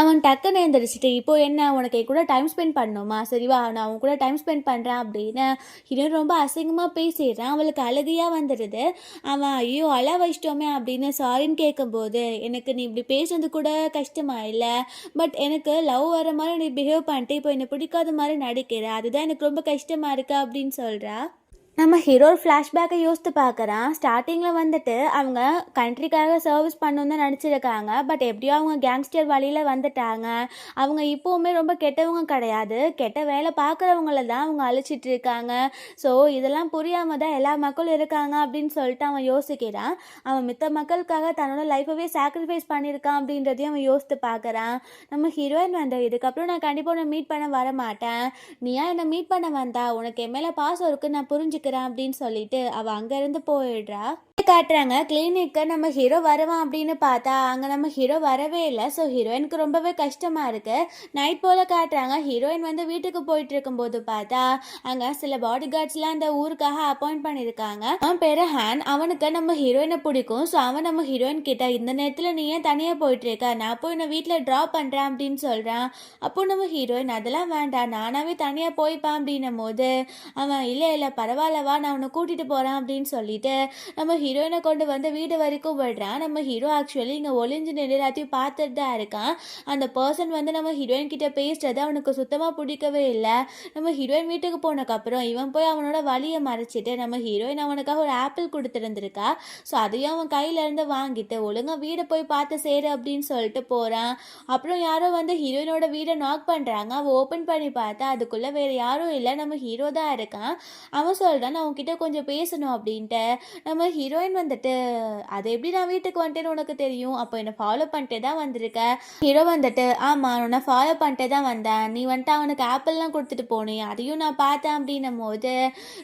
அவன் டக்குன்னு எழுந்திரிச்சிட்டு, இப்போ என்ன உனக்கு என் கூட டைம் ஸ்பெண்ட் பண்ணணுமா, சரிவா நான் அவன் கூட டைம் ஸ்பெண்ட் பண்ணுறேன் அப்படின்னு ஹீரோயின் ரொம்ப அசிங்கமாக பேசிடுறான். அவளுக்கு அழுகையாக வந்துடுது. அவன் ஐயோ அழ வச்சிட்டோமே அப்படின்னு சாரின்னு கேட்கும்போது, எனக்கு நீ இப்படி பேசுறது கூட கஷ்டமா இல்லை, பட் எனக்கு லவ் வர மாதிரி நீ பிஹேவ் பண்ணிட்டு இப்போ என்னை பிடிக்காத மாதிரி நடிக்கிற, அதுதான் எனக்கு ரொம்ப கஷ்டமாக இருக்கு அப்படின்னு சொல்கிறா. நம்ம ஹீரோ ஃப்ளாஷ்பேக்கை யோசித்து பார்க்குறான். ஸ்டார்டிங்கில் வந்துட்டு அவங்க கண்ட்ரிக்காக சர்வீஸ் பண்ணணுன்னு தான் நடிச்சிருக்காங்க, பட் எப்படியோ அவங்க கேங்ஸ்டர் வழியில் வந்துட்டாங்க. அவங்க இப்போவுமே ரொம்ப கெட்டவங்க கிடையாது, கெட்ட வேலை பார்க்குறவங்கள தான் அவங்க அழிச்சிட்டு இருக்காங்க. ஸோ இதெல்லாம் புரியாமல் தான் எல்லா மக்களும் இருக்காங்க அப்படின்னு சொல்லிட்டு அவன் யோசிக்கிறான். அவன் மித்த மக்களுக்காக தன்னோட லைஃபவே சாக்ரிஃபைஸ் பண்ணியிருக்கான் அப்படின்றதையும் அவன் யோசித்து பார்க்குறான். நம்ம ஹீரோயின் வந்து, இதுக்கப்புறம் நான் கண்டிப்பாக உன்னை மீட் பண்ண வர மாட்டேன், நீயா என்னை மீட் பண்ண வந்தா உனக்கு என் மேலே பாசம் இருக்குது நான் புரிஞ்சுக்கிறேன் அப்படின்னு சொல்லிட்டு அவ அங்கிருந்து போயிடுறா. காட்டுறாங்க கிளினிக்கு நம்ம ஹீரோ வருவான் அப்படின்னு பார்த்தா அங்கே நம்ம ஹீரோ வரவே இல்லை. ஸோ ஹீரோயினுக்கு ரொம்பவே கஷ்டமாக இருக்குது. நைட் போல் காட்டுறாங்க. ஹீரோயின் வந்து வீட்டுக்கு போயிட்டு இருக்கும்போது பார்த்தா அங்கே சில பாடி கார்ட்ஸ்லாம் அந்த ஊருக்காக அப்பாயிண்ட் பண்ணியிருக்காங்க. அவன் பேர் ஹேன். அவனுக்கு நம்ம ஹீரோயினை பிடிக்கும். ஸோ அவன் நம்ம ஹீரோயின் கிட்ட, இந்த நேரத்தில் நீ ஏன் தனியாக போயிட்டுருக்க, நான் போய் என்னை வீட்டில் ட்ராப் பண்ணுறேன் அப்படின்னு சொல்கிறான். அப்போ நம்ம ஹீரோயின், அதெல்லாம் வேண்டாம் நானாவே தனியாக போய்ப்பேன் அப்படின்னும் போது அவன், இல்லை இல்லை பரவாயில்லவா நான் உன்னை கூட்டிகிட்டு போகிறேன் அப்படின்னு சொல்லிட்டு நம்ம ஹீரோயினை கொண்டு வந்து வீடு வரைக்கும் விடுறான். நம்ம ஹீரோ ஆக்சுவலி இங்கே ஒளிஞ்சு நின்று எல்லாத்தையும் பார்த்துட்டு தான் இருக்கான். அந்த பர்சன் வந்து நம்ம ஹீரோயின் கிட்ட பேசுறது அவனுக்கு சுத்தமாக பிடிக்கவே இல்லை. நம்ம ஹீரோயின் வீட்டுக்கு போனதுக்கப்புறம் இவன் போய் அவனோட வழியை மறைச்சிட்டு நம்ம ஹீரோயின் அவனுக்காக ஒரு ஆப்பிள் கொடுத்துருந்துருக்கா. ஸோ அதையும் அவன் கையிலேருந்து வாங்கிட்டு ஒழுங்காக வீடை போய் பார்த்து சேரு அப்படின்னு சொல்லிட்டு போகிறான். அப்புறம் யாரோ வந்து ஹீரோயினோட வீடை நாக் பண்ணுறாங்க. அவன் ஓப்பன் பண்ணி பார்த்தா அதுக்குள்ளே வேறு யாரும் இல்லை, நம்ம ஹீரோ தான் இருக்கான். அவன் சொல்கிறான், நான் உன்கிட்ட கொஞ்சம் பேசணும் அப்படின்ட்டு. நம்ம ஹீரோயின் வந்துட்டு, அது எப்படி நான் வீட்டுக்கு வந்துட்டேன்னு உனக்கு தெரியும், அப்போ என்னை ஃபாலோ பண்ணிட்டே தான் வந்திருக்க. ஹீரோ வந்துட்டு, ஆமாம் உன்னை ஃபாலோ பண்ணிட்டே தான் வந்தேன், நீ வந்துட்டு அவனுக்கு ஆப்பிள்லாம் கொடுத்துட்டு போனேன் அதையும் நான் பார்த்தேன் அப்படின்னும் போது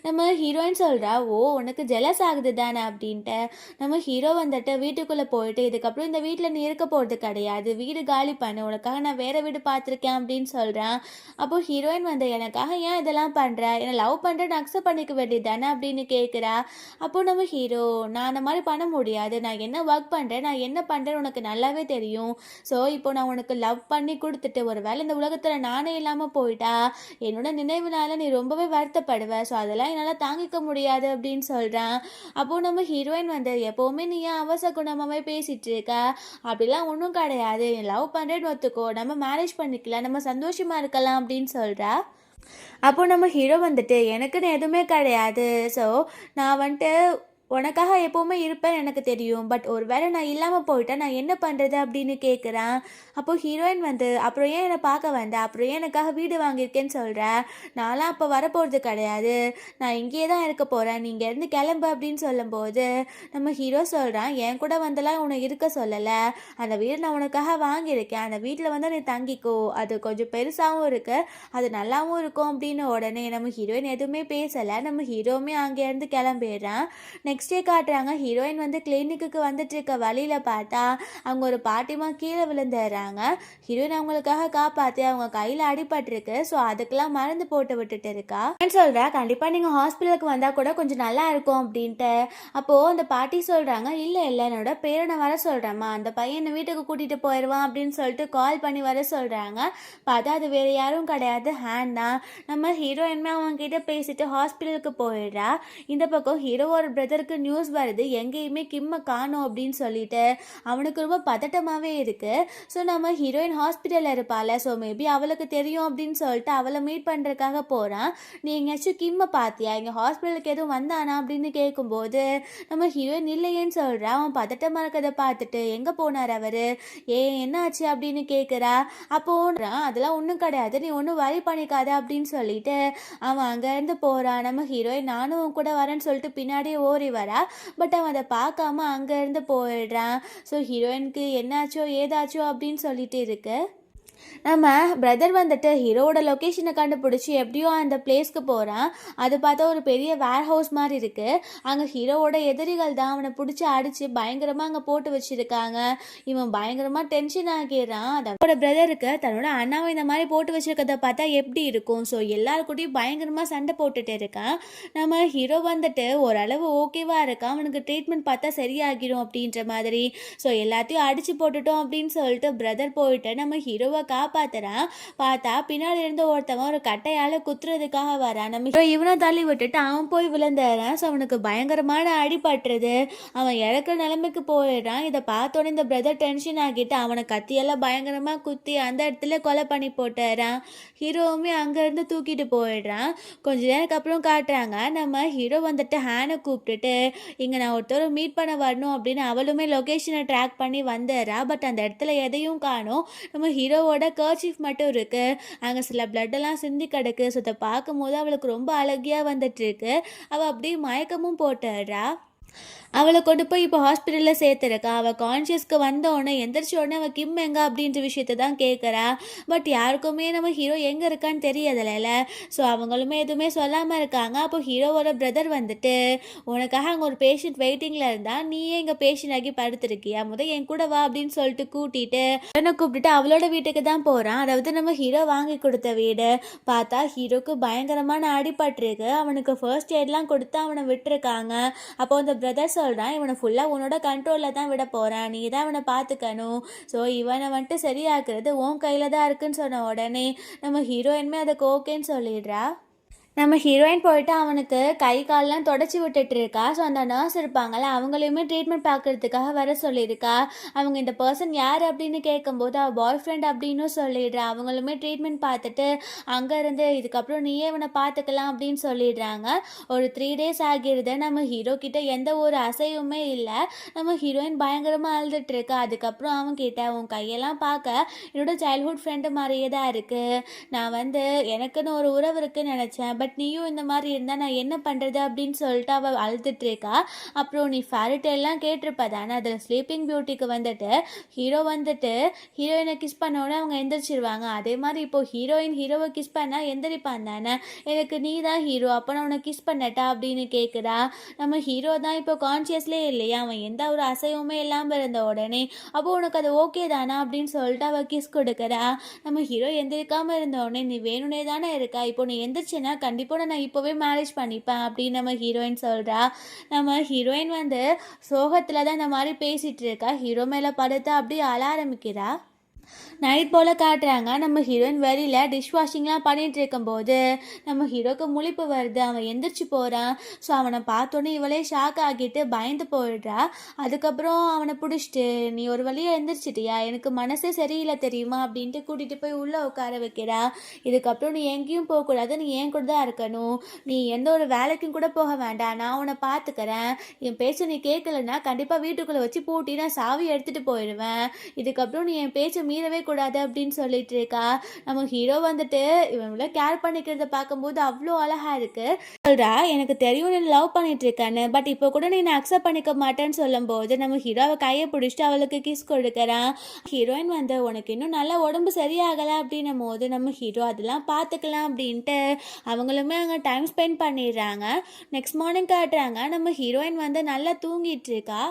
நம்ம ஹீரோயின் சொல்கிறா, ஓ உனக்கு ஜெலஸ் ஆகுது தானே அப்படின்ட்டு. நம்ம ஹீரோ வந்துட்டு வீட்டுக்குள்ளே போயிட்டு, இதுக்கப்புறம் இந்த வீட்டில் நீ இருக்க போகிறது கிடையாது, வீடு காலி பண்ணு, உனக்காக நான் வேறு வீடு பார்த்துருக்கேன் அப்படின்னு சொல்கிறேன். அப்போ ஹீரோயின் வந்து, எனக்காக ஏன் இதெல்லாம் பண்ணுற, என்னை லவ் பண்ணுறேன்னு அக்செப்ட் பண்ணிக்க வேண்டியது தானே அப்படின்னு கேட்குறா. அப்போ நம்ம ஹீரோ, நான் அந்த மாதிரி பண்ண முடியாது, நான் என்ன ஒர்க் பண்ணுறேன் நான் என்ன பண்ணுறேன்னு உனக்கு நல்லாவே தெரியும். ஸோ இப்போ நான் உனக்கு லவ் பண்ணி கொடுத்துட்டு ஒரு வேளை இந்த உலகத்தில் நானே இல்லாமல் போயிட்டா என்னோட நினைவுனால நீ ரொம்பவே வருத்தப்படுவ, ஸோ அதெல்லாம் என்னால் தாங்கிக்க முடியாது அப்படின்னு சொல்கிறான். அப்போது நம்ம ஹீரோயின் வந்து, எப்போவுமே நீ ஏன் அவசர குணமாகவே பேசிகிட்டு இருக்க, அப்படிலாம் ஒன்றும் கிடையாது, லவ் பண்ணுறேன்னு ஒத்துக்கோ, நம்ம மேரேஜ் பண்ணிக்கலாம், நம்ம சந்தோஷமாக இருக்கலாம் அப்படின்னு சொல்கிறா. அப்போ நம்ம ஹீரோ வந்துட்டு, எனக்குன்னு எதுவுமே கிடையாது, ஸோ நான் வந்துட்டு உனக்காக எப்போவுமே இருப்பேன் எனக்கு தெரியும், பட் ஒரு வேளை நான் இல்லாமல் போயிட்டேன் நான் என்ன பண்ணுறது அப்படின்னு கேட்குறான். அப்போது ஹீரோயின் வந்து, அப்புறம் ஏன் என்னை பார்க்க வந்தேன், அப்புறம் ஏன் எனக்காக வீடு வாங்கியிருக்கேன்னு சொல்கிறேன், நான்லாம் அப்போ வரப்போகிறது கிடையாது, நான் இங்கேயே தான் இருக்க போகிறேன், நீங்கள் இருந்து கிளம்பு அப்படின்னு சொல்லும்போது நம்ம ஹீரோ சொல்கிறான், என் கூட வந்தெல்லாம் உன்னை இருக்க சொல்லலை, அந்த வீடு நான் உனக்காக வாங்கியிருக்கேன், அந்த வீட்டில் வந்து நீ தங்கிக்கோ, அது கொஞ்சம் பெருசாகவும் இருக்குது, அது நல்லாவும் இருக்கும் அப்படின்னு. உடனே நம்ம ஹீரோயின் எதுவுமே பேசலை. நம்ம ஹீரோவுமே அங்கேருந்து கிளம்பிடுறான். நெக்ஸ்ட் டே காட்டுறாங்க. ஹீரோயின் வந்து கிளினிக்கு வந்துட்டு இருக்க வழியில் பார்த்தா அவங்க ஒரு பாட்டிமா கீழே விழுந்துடுறாங்க. ஹீரோயின் அவங்களுக்காக காப்பாற்றி அவங்க கையில் அடிபட்டிருக்கு. ஸோ அதுக்கெல்லாம் மருந்து போட்டு விட்டுட்டு இருக்கா. சொல்கிறா, கண்டிப்பாக நீங்கள் ஹாஸ்பிட்டலுக்கு வந்தால் கூட கொஞ்சம் நல்லா இருக்கும் அப்படின்ட்டு. அப்போது அந்த பாட்டி சொல்கிறாங்க, இல்லை இல்லை என்னோட பேரனை வர சொல்கிறேம்மா, அந்த பையனை வீட்டுக்கு கூட்டிகிட்டு போயிடுவான் அப்படின்னு சொல்லிட்டு கால் பண்ணி வர சொல்கிறாங்க. பார்த்தா அது வேறு யாரும் கிடையாது, ஹேன் தான். நம்ம ஹீரோயின்மே அவங்க கிட்ட பேசிட்டு ஹாஸ்பிட்டலுக்கு போயிடுறா. இந்த பக்கம் ஹீரோவோட பிரதர் பிரதருக்கு நியூஸ் வருது எங்கேயுமே கிம்மை காணோம் அப்படின்னு சொல்லிட்டு அவனுக்கு ரொம்ப பதட்டமாகவே இருக்குது. ஸோ நம்ம ஹீரோயின் ஹாஸ்பிட்டலில் இருப்பாள். ஸோ மேபி அவளுக்கு தெரியும் அப்படின்னு சொல்லிட்டு அவளை மீட் பண்ணுறதுக்காக போகிறான். நீ எங்கேயாச்சும் கிம்மை பார்த்தியா, இங்கே ஹாஸ்பிட்டலுக்கு எதுவும் வந்தானா அப்படின்னு கேட்கும்போது நம்ம ஹீரோயின் இல்லையேன்னு சொல்கிறான். அவன் பதட்டமாக இருக்கிறத பார்த்துட்டு எங்கே போனார் அவர், என்னாச்சு அப்படின்னு கேட்குறா. அப்போன்றான் அதெல்லாம் ஒன்றும் கிடையாது, நீ ஒன்றும் வரி பண்ணிக்காத அப்படின்னு சொல்லிட்டு அவன் அங்கேருந்து போகிறான். நம்ம ஹீரோயின் நானும் உன் கூட வரேன்னு சொல்லிட்டு பின்னாடியே ஓடி வரா. பட் அவன் அதை பார்க்காம அங்கேருந்து போயிடுறான். ஸோ ஹீரோயினுக்கு என்னாச்சோ ஏதாச்சோ அப்படின்னு சொல்லிட்டு இருக்கு. நம்ம பிரதர் வந்துட்டு ஹீரோவோட லொக்கேஷனை கண்டுபிடிச்சி எப்படியோ அந்த பிளேஸ்க்கு போகிறான். அது பார்த்தா ஒரு பெரிய வேர் ஹவுஸ் மாதிரி இருக்குது. அங்கே ஹீரோவோட எதிரிகள் தான் அவனை பிடிச்சி அடித்து பயங்கரமாக அங்கே போட்டு வச்சுருக்காங்க. இவன் பயங்கரமாக டென்ஷன் ஆகிடுறான். அதோட பிரதருக்கு தன்னோட அண்ணாவை இந்த மாதிரி போட்டு வச்சுருக்கிறத பார்த்தா எப்படி இருக்கும். ஸோ எல்லாருக்கூடையும் பயங்கரமாக சண்டை போட்டுட்டு இருக்கான். நம்ம ஹீரோ வந்துட்டு ஓரளவு ஓகேவாக இருக்கான். அவனுக்கு ட்ரீட்மெண்ட் பார்த்தா சரியாகிடும் அப்படின்ற மாதிரி. ஸோ எல்லாத்தையும் அடித்து போட்டுட்டோம் அப்படின்னு சொல்லிட்டு பிரதர் போயிட்டு நம்ம ஹீரோவை காப்பாத்துறான். பார்த்தா பின்னாடி இருந்து ஒருத்தவன் ஒரு கட்டையால குத்துறதுக்காக வரான். நம்ம இவனை தள்ளி விட்டுட்டு அவன் போய் விழுந்துறான். ஸோ அவனுக்கு பயங்கரமான அடிபட்டுறது. அவன் இறக்குற நிலைமைக்கு போயிடுறான். இதை பார்த்தோன்னே இந்த பிரதர் டென்ஷன் ஆகிட்டு அவனை கத்தியெல்லாம் பயங்கரமாக குத்தி அந்த இடத்துல கொலை பண்ணி போட்டுறான். ஹீரோவுமே அங்கேருந்து தூக்கிட்டு போயிடுறான். கொஞ்ச நேரத்துக்கு அப்புறம் காட்டுறாங்க நம்ம ஹீரோ வந்துட்டு ஹேனை கூப்பிட்டுட்டு இங்கே நான் ஒருத்தர் மீட் பண்ண வரணும் அப்படின்னு அவளுமே லொக்கேஷனை ட்ராக் பண்ணி வந்துடுறா. பட் அந்த இடத்துல எதையும் காணும். நம்ம ஹீரோவோட கர்ச்சீஃப் மட்டும் இருக்கு. அங்கே சில பிளட்டெல்லாம் சிந்தி கிடக்கு. ஸோ அதை பார்க்கும்போது அவளுக்கு ரொம்ப அழகியாக வந்துட்டு இருக்கு. அவள் அப்படியே மயக்கமும் போட்டுடுறா. அவளை கொண்டு போய் இப்போ ஹாஸ்பிட்டலில் சேர்த்துருக்கா. அவள் கான்ஷியஸ்க்கு வந்தோடனே எந்திரிச்ச உடனே அவள் கிம் எங்க அப்படின்ற விஷயத்த தான் கேட்குறா. பட் யாருக்குமே நம்ம ஹீரோ எங்கே இருக்கான்னு தெரியதில்ல. ஸோ அவங்களுமே எதுவுமே சொல்லாமல் இருக்காங்க. அப்போ ஹீரோவோட பிரதர் வந்துட்டு உனக்காக அங்கே ஒரு பேஷண்ட் வெயிட்டிங்கில் இருந்தா, நீயே இங்கே பேஷண்ட் ஆகி படுத்துருக்கியா, என் கூட வா அப்படின்னு சொல்லிட்டு கூட்டிட்டு என்னை கூப்பிட்டுட்டு அவளோட வீட்டுக்கு தான் போகிறான். அதாவது நம்ம ஹீரோ வாங்கி கொடுத்த வீடு. பார்த்தா ஹீரோக்கு பயங்கரமான அடிபட்டிருக்கு. அவனுக்கு ஃபர்ஸ்ட் எய்ட்லாம் கொடுத்து அவனை விட்டுருக்காங்க. அப்போ அந்த பிரதர் சொல்கிறான் இவனை ஃபுல்லாக உன்னோட கண்ட்ரோலில் தான் விட போகிறேன், நீ தான் அவனை பார்த்துக்கணும். ஸோ இவனை வந்துட்டு சரியாக்குறது உன் கையில் தான் இருக்குன்னு சொன்ன உடனே நம்ம ஹீரோயின்மே அதுக்கு ஓகேன்னு சொல்லிடுறா. நம்ம ஹீரோயின் போயிட்டு அவனுக்கு கை கால்லாம் தொடச்சி விட்டுட்டு இருக்கா. ஸோ அந்த நர்ஸ் இருப்பாங்கள்ல அவங்களையுமே ட்ரீட்மெண்ட் பார்க்கறதுக்காக வர சொல்லியிருக்கா. அவங்க இந்த பர்சன் யார் அப்படின்னு கேட்கும்போது அவள் பாய் ஃப்ரெண்ட் அப்படின்னு சொல்லிடுறா. அவங்களுமே ட்ரீட்மெண்ட் பார்த்துட்டு அங்கேருந்து இதுக்கப்புறம் நீயே இவனை பார்த்துக்கலாம் அப்படின்னு சொல்லிடுறாங்க. ஒரு 3 days ஆகிடுது. நம்ம ஹீரோ கிட்ட எந்த ஒரு அசைவுமே இல்லை. நம்ம ஹீரோயின் பயங்கரமாக அழுதுட்டுருக்கா. அதுக்கப்புறம் அவன் கிட்ட உன் கையெல்லாம் பார்க்க என்னோட சைல்ட்ஹுட் ஃப்ரெண்டு மாதிரியே தான் இருக்குது. நான் எனக்குன்னு ஒரு உறவு இருக்குன்னு நினச்சேன். பட் நீயும் இந்த மாதிரி இருந்தால் நான் என்ன பண்ணுறது அப்படின்னு சொல்லிட்டு அவள் அழுதுட்டுருக்கா. அப்புறம் நீ ஃபேரிட்டெல்லாம் கேட்டிருப்ப தானே, அதில் ஸ்லீப்பிங் பியூட்டிக்கு வந்துட்டு ஹீரோ வந்துட்டு ஹீரோயினை கிஸ் பண்ணோன்னே அவங்க எந்திரிச்சிருவாங்க. அதே மாதிரி இப்போது ஹீரோவை கிஸ் பண்ணால் எந்திரிப்பான் தானே, எனக்கு நீ தான் ஹீரோ, அப்போ நான் உன்னை கிஸ் பண்ணட்டா அப்படின்னு கேட்குறா. நம்ம ஹீரோ தான் இப்போ கான்ஷியஸ்லேயே இல்லையா, அவன் எந்த ஒரு அசைவுமே இல்லாமல் இருந்த உடனே அப்போ உனக்கு அது ஓகே தானா அப்படின்னு சொல்லிட்டு அவள் கிஸ் கொடுக்குறா. நம்ம ஹீரோ எந்திரிக்காமல் இருந்த உடனே நீ வேணுனே தானே இருக்கா, இப்போ நீ எந்திரிச்சேன்னா கண்டிப்பாக நான் இப்போவே மேரேஜ் பண்ணிப்பேன் அப்படின்னு நம்ம ஹீரோயின் சொல்கிறா. நம்ம ஹீரோயின் சோகத்தில் தான் இந்த மாதிரி பேசிகிட்டு இருக்கா. ஹீரோ மேலே படுத்து அப்படியே அழ ஆரம்பிக்கிறா. நைட் போல் காட்டுறாங்க. நம்ம ஹீரோயின் வெளியில் டிஷ் வாஷிங்லாம் பண்ணிகிட்டு இருக்கும்போது நம்ம ஹீரோக்கு முழிப்பு வருது. அவன் எந்திரிச்சு போகிறான். ஸோ அவனை பார்த்தோன்னே இவளே ஷாக் ஆகிட்டு பயந்து போயிடுறா. அதுக்கப்புறம் அவனை பிடிச்சிட்டு நீ ஒரு வழியாக எந்திரிச்சிட்டியா, எனக்கு மனசே சரியில்லை தெரியுமா அப்படின்ட்டு கூட்டிகிட்டு போய் உள்ளே உட்கார வைக்கிறா. இதுக்கப்புறம் நீ எங்கேயும் போகக்கூடாது, நீ என் கூட தான் இருக்கணும், நீ எந்த ஒரு வேலைக்கும் கூட போக வேண்டாம், நான் உன்னை பார்த்துக்கிறேன், என் பேச்சை நீ கேட்கலன்னா கண்டிப்பாக வீட்டுக்குள்ளே வச்சு பூட்டி நான் சாவி எடுத்துகிட்டு போயிடுவேன், இதுக்கப்புறம் நீ என் பேச்சை மீறவே கூடாது அப்படின்னு சொல்லிட்டு இருக்கா. நம்ம ஹீரோ இவங்கள கேர் பண்ணிக்கிறத பார்க்கும்போது அவ்வளோ அழகா இருக்கு. சொல்றா எனக்கு தெரியும் நீ லவ் பண்ணிட்டு இருக்கேன்னு, பட் இப்போ கூட நீ அக்செப்ட் பண்ணிக்க மாட்டேன்னு சொல்லும் போது நம்ம ஹீரோவை கையை பிடிச்சிட்டு அவளுக்கு கிஸ் கொடுக்குறான். ஹீரோயின் உனக்கு இன்னும் நல்லா உடம்பு சரியாகலை அப்படின்னும் போது நம்ம ஹீரோ அதெல்லாம் பார்த்துக்கலாம் அப்படின்ட்டு அவங்களுமே அங்கே டைம் ஸ்பெண்ட் பண்ணிடுறாங்க. நெக்ஸ்ட் மார்னிங் காட்டுறாங்க. நம்ம ஹீரோயின் நல்லா தூங்கிட்டு இருக்கா.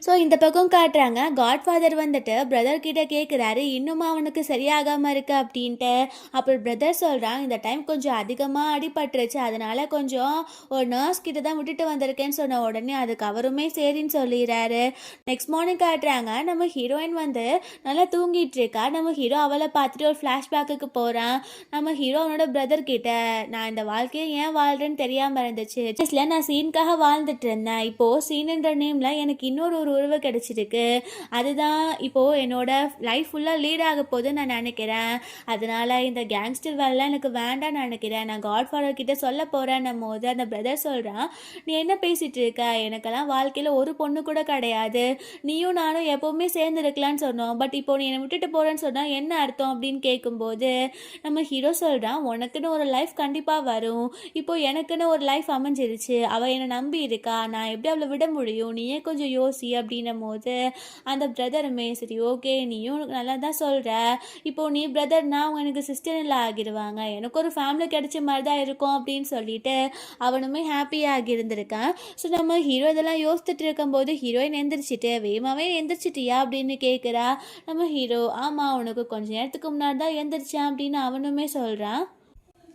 ஸோ இந்த பக்கம் காட்டுறாங்க காட்ஃபாதர் வந்துட்டு பிரதர் கிட்ட கேட்குறாரு இன்னுமா அவனுக்கு சரியாகாமல் இருக்கு அப்படின்ட்டு. அப்புறம் பிரதர் சொல்கிறான் இந்த டைம் கொஞ்சம் அதிகமாக அடிபட்டுருச்சு, அதனால கொஞ்சம் ஒரு நர்ஸ் கிட்ட தான் விட்டுட்டு வந்திருக்கேன்னு சொன்ன உடனே அதுக்கு அவருமே சரின்னு சொல்லிடுறாரு. நெக்ஸ்ட் மார்னிங் காட்டுறாங்க நம்ம ஹீரோயின் வந்து நல்லா தூங்கிட்டு இருக்கா. நம்ம ஹீரோ அவளை பார்த்துட்டு ஒரு ஃப்ளாஷ்பேக்குக்கு போகிறான். நம்ம ஹீரோ அவனோட பிரதர் கிட்ட நான் இந்த வாழ்க்கையை ஏன் வாழ்றேன்னு தெரியாமல் இருந்துச்சு, நான் சீனுக்காக வாழ்ந்துட்டு இருந்தேன், இப்போது சீனுன்ற நேமில் எனக்கு இன்னொரு உறவு கிடைச்சிருக்கு, அதுதான் இப்போது என்னோட லைஃப் ஃபுல்லாக லீட் ஆக போது நான் நினைக்கிறேன், அதனால் இந்த கேங்ஸ்டர் வேலைலாம் எனக்கு வேண்டாம்னு நினைக்கிறேன், நான் காட்ஃபாதர் கிட்ட சொல்ல போகிறேன் போது அந்த பிரதர் சொல்கிறான் நீ என்ன பேசிகிட்டு இருக்க, எனக்கெல்லாம் வாழ்க்கையில் ஒரு பொண்ணு கூட கிடையாது, நீயும் நானும் எப்போவுமே சேர்ந்து இருக்கலான்னு சொன்னோம், பட் இப்போ நீ என்னை விட்டுட்டு போகிறேன்னு சொன்னால் என்ன அர்த்தம் அப்படின்னு கேட்கும்போது நம்ம ஹீரோ சொல்கிறான் உனக்குன்னு ஒரு லைஃப் கண்டிப்பாக வரும், இப்போ எனக்குன்னு ஒரு லைஃப் அமைஞ்சிருச்சு, அவள் என்னை நம்பி இருக்கா, நான் எப்படி அவளை விட முடியும், நீயே கொஞ்சம் யோசி அப்படின்னும் போது அந்த பிரதருமே சரி ஓகே நீயும் நல்லா தான் சொல்கிற, இப்போ நீ பிரதர்னா அவங்க எனக்கு சிஸ்டர் இல்லை ஆகிடுவாங்க, எனக்கு ஒரு ஃபேமிலி கிடைச்ச மாதிரி தான் இருக்கும் அப்படின்னு சொல்லிட்டு அவனுமே ஹாப்பியாக இருந்திருக்கான். ஸோ நம்ம ஹீரோ இதெல்லாம் யோசிச்சுட்டு இருக்கும்போது ஹீரோயின் எந்திரிச்சிட்டு வேகமாகவே எந்திரிச்சிட்டியா அப்படின்னு கேட்குறா. நம்ம ஹீரோ ஆமாம் உனக்கு கொஞ்சம் நேரத்துக்கு முன்னாடி தான் எந்திரிச்சேன் அப்படின்னு அவனுமே சொல்கிறான்.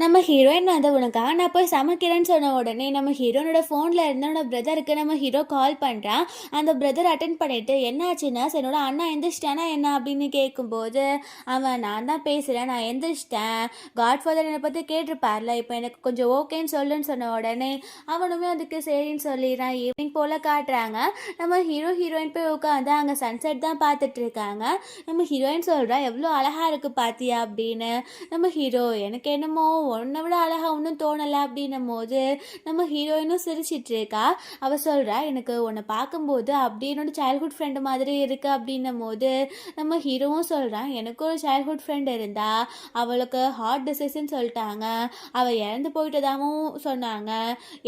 நம்ம ஹீரோயின் வந்து உனக்காக நான் போய் சமைக்கிறேன்னு சொன்ன உடனே நம்ம ஹீரோனோட ஃபோனில் இருந்தோட பிரதருக்கு நம்ம ஹீரோ கால் பண்ணுறான். அந்த பிரதர் அட்டென்ட் பண்ணிவிட்டு என்ன ஆச்சுன்னா என்னோட அண்ணா எந்திரிச்சிட்டானா என்ன அப்படின்னு கேட்கும்போது அவன் நான் தான் பேசுகிறேன், நான் எந்திரிச்சிட்டேன், காட்ஃபாதர் என்னை பற்றி கேட்டிருப்பார்ல, இப்போ எனக்கு கொஞ்சம் ஓகேன்னு சொல்லுன்னு சொன்ன உடனே அவனுமே அதுக்கு சரின்னு சொல்லிடுறான். ஈவினிங் போல் காட்டுறாங்க நம்ம ஹீரோயின் போய் உட்காந்து அங்கே சன்செட் தான் பார்த்துட்டு இருக்காங்க. நம்ம ஹீரோயின் சொல்கிறா எவ்வளோ அழகாக இருக்குது பார்த்தியா அப்படின்னு. நம்ம ஹீரோ எனக்கு என்னமோ உன்னை விட அழகாக ஒன்றும் தோணலை அப்படின்னும் போது நம்ம ஹீரோயினும் சிரிச்சிட்டு இருக்கா. அவள் சொல்கிறா எனக்கு உன்னை பார்க்கும்போது அப்படி என்னோட சைல்ட்ஹுட் ஃப்ரெண்டு மாதிரி இருக்குது அப்படின்னும் போது நம்ம ஹீரோவும் சொல்கிறான் எனக்கு ஒரு சைல்ட்ஹுட் ஃப்ரெண்ட் இருந்தா, அவளுக்கு ஹார்ட் டிசீஸ்ன்னு சொல்லிட்டாங்க, அவள் இறந்து போயிட்டதாகவும் சொன்னாங்க,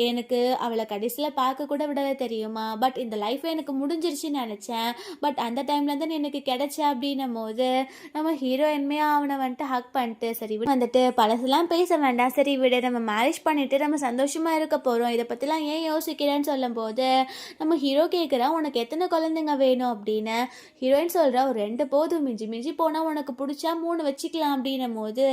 எனக்கு அவளை கடைசியில் பார்க்க கூட விடலை தெரியுமா, பட் இந்த லைஃப் எனக்கு முடிஞ்சிருச்சுன்னு நினச்சேன், பட் அந்த டைமில் தான் எனக்கு கிடைச்ச அப்படின்னும் போது நம்ம ஹீரோயின்மே அவனை வந்துட்டு ஹக் பண்ணிட்டு சரி வந்துட்டு பழசெல்லாம் பேச வேண்டாம், சரி விட நம்ம மேரேஜ் பண்ணிவிட்டு நம்ம சந்தோஷமாக இருக்க போகிறோம், இதை பற்றிலாம் ஏன் யோசிக்கிறேன்னு சொல்லும்போது நம்ம ஹீரோ கேட்குறான் உனக்கு எத்தனை குழந்தைங்க வேணும் அப்படின்னு. ஹீரோயின் சொல்கிறா ஒரு 2 போதும், மிஞ்சி மிஞ்சி போனால் உனக்கு பிடிச்சா 3 வச்சுக்கலாம் அப்படின்னும் போது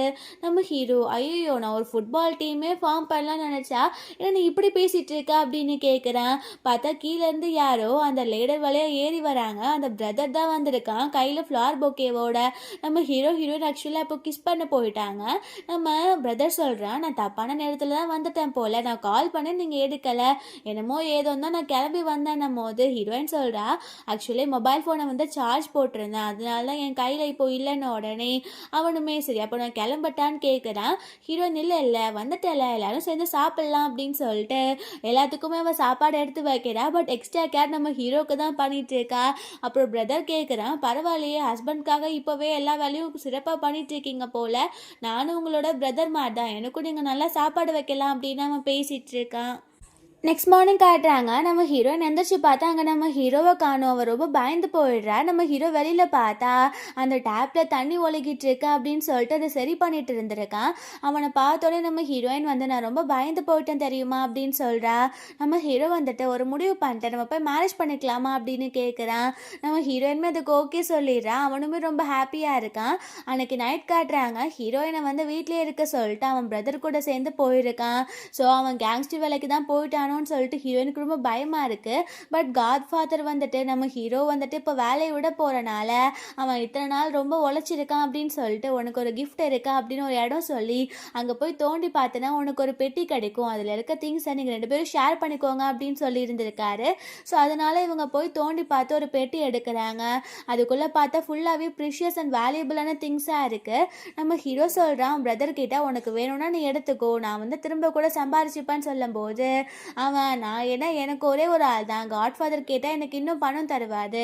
நம்ம ஹீரோ ஐயோ நான் ஒரு ஃபுட்பால் டீமே ஃபார்ம் பண்ணலாம்னு நினச்சா ஏன்னா நீ இப்படி பேசிகிட்டு இருக்க அப்படின்னு கேட்குறான். பார்த்தா கீழேருந்து யாரோ அந்த லேடர் வழியாக ஏறி வராங்க, அந்த பிரதர் தான் வந்திருக்கான் கையில் ஃப்ளார் பொக்கேவோட. நம்ம ஹீரோயின் ஆக்சுவலாக இப்போ கிஸ் பண்ண போயிட்டாங்க. நம்ம பிரதர் சொல்கிறான் நான் தப்பான நேரத்தில் தான் வந்துட்டேன் போல், நான் கால் பண்ணி நீங்கள் எடுக்கலை, என்னமோ ஏதோ தான் நான் கிளம்பி வந்தேன்னும் போது ஹீரோயின் சொல்கிறா ஆக்சுவலி மொபைல் ஃபோனை வந்து சார்ஜ் போட்டிருந்தேன், அதனால தான் என் கையில் இப்போ இல்லைன்னு உடனே அவனுமே சரி அப்போ நான் கிளம்பட்டான்னு கேட்குறான். ஹீரோயின் இல்லை வந்துட்டல எல்லாரும் சேர்ந்து சாப்பிட்லாம் அப்படின்னு சொல்லிட்டு எல்லாத்துக்குமே அவள் சாப்பாடு எடுத்து வைக்கிறா. பட் எக்ஸ்ட்ரா கேர் நம்ம ஹீரோக்கு தான் பண்ணிட்டு இருக்கா. அப்புறம் பிரதர் கேட்குறான் பரவாயில்லையே ஹஸ்பண்ட்காக இப்போவே எல்லா வேலையும் சிறப்பாக பண்ணிட்டு இருக்கீங்க போல், நானும் உங்களோட பிரதர் மாதிரி தான், எனக்கும் நீங்கள் நல்லா சாப்பாடு வைக்கலாம் அப்படின்னு அவன் பேசிகிட்டு இருக்கான். நெக்ஸ்ட் மார்னிங் காட்டுறாங்க நம்ம ஹீரோயின் எந்திரிச்சு பார்த்தா அங்கே நம்ம ஹீரோவை காணும். அவர் ரொம்ப பயந்து போயிடுறா. நம்ம ஹீரோ வெளியில் பார்த்தா அந்த டேப்பில் தண்ணி ஒழுகிட்டு இருக்கா அப்படின்னு சொல்லிட்டு அதை சரி பண்ணிட்டு இருந்திருக்கான். அவனை பார்த்தோடனே நம்ம ஹீரோயின் வந்து நான் ரொம்ப பயந்து போயிட்டேன் தெரியுமா அப்படின்னு சொல்கிறா. நம்ம ஹீரோ வந்துட்டு ஒரு முடிவு பண்ணிட்டேன், நம்ம போய் மேரேஜ் பண்ணிக்கலாமா அப்படின்னு கேட்குறான். நம்ம ஹீரோயினுமே அதுக்கு ஓகே சொல்லிடுறான். அவனுமே ரொம்ப ஹாப்பியாக இருக்கான். அன்னைக்கு நைட் காட்டுறாங்க ஹீரோயினை வந்து வீட்டிலே இருக்க சொல்லிட்டு அவன் பிரதர் கூட சேர்ந்து போயிருக்கான். ஸோ அவன் கேங்ஸ்டர் வேலைக்கு தான் போயிட்டான் சொல்லிட்டு ஹீரோயினுக்கு ரொம்ப பயமா இருக்கு. பட் காட்ஃபாதர் வந்துட்டு நம்ம ஹீரோ வந்துட்டு இப்போ வேலையை விட போறனால அவன் இத்தனை நாள் ரொம்ப உழைச்சிருக்கான் அப்படின்னு சொல்லிட்டு உனக்கு ஒரு கிஃப்ட் இருக்கா அப்படின்னு ஒரு இடம் சொல்லி அங்கே போய் தோண்டி பார்த்தனா உனக்கு ஒரு பெட்டி கிடைக்கும், அதில் இருக்க திங்ஸை நீங்கள் 2 பேரும் ஷேர் பண்ணிக்கோங்க அப்படின்னு சொல்லி இருந்திருக்காரு. ஸோ அதனால இவங்க போய் தோண்டி பார்த்து ஒரு பெட்டி எடுக்கிறாங்க. அதுக்குள்ளே பார்த்தா ஃபுல்லாகவே ப்ரிஷியஸ் அண்ட் வேல்யூபிளான திங்ஸாக இருக்குது. நம்ம ஹீரோ சொல்கிறான் பிரதர் கிட்ட உனக்கு வேணும்னா நீ எடுத்துக்கோ, நான் வந்து திரும்ப கூட சம்பாரிச்சுப்பேன்னு சொல்லும்போது அவன் நான் ஏன்னா எனக்கு ஒரே ஒரு ஆள் தான், காட்ஃபாதர் கேட்டால் எனக்கு இன்னும் பணம் தருவாது,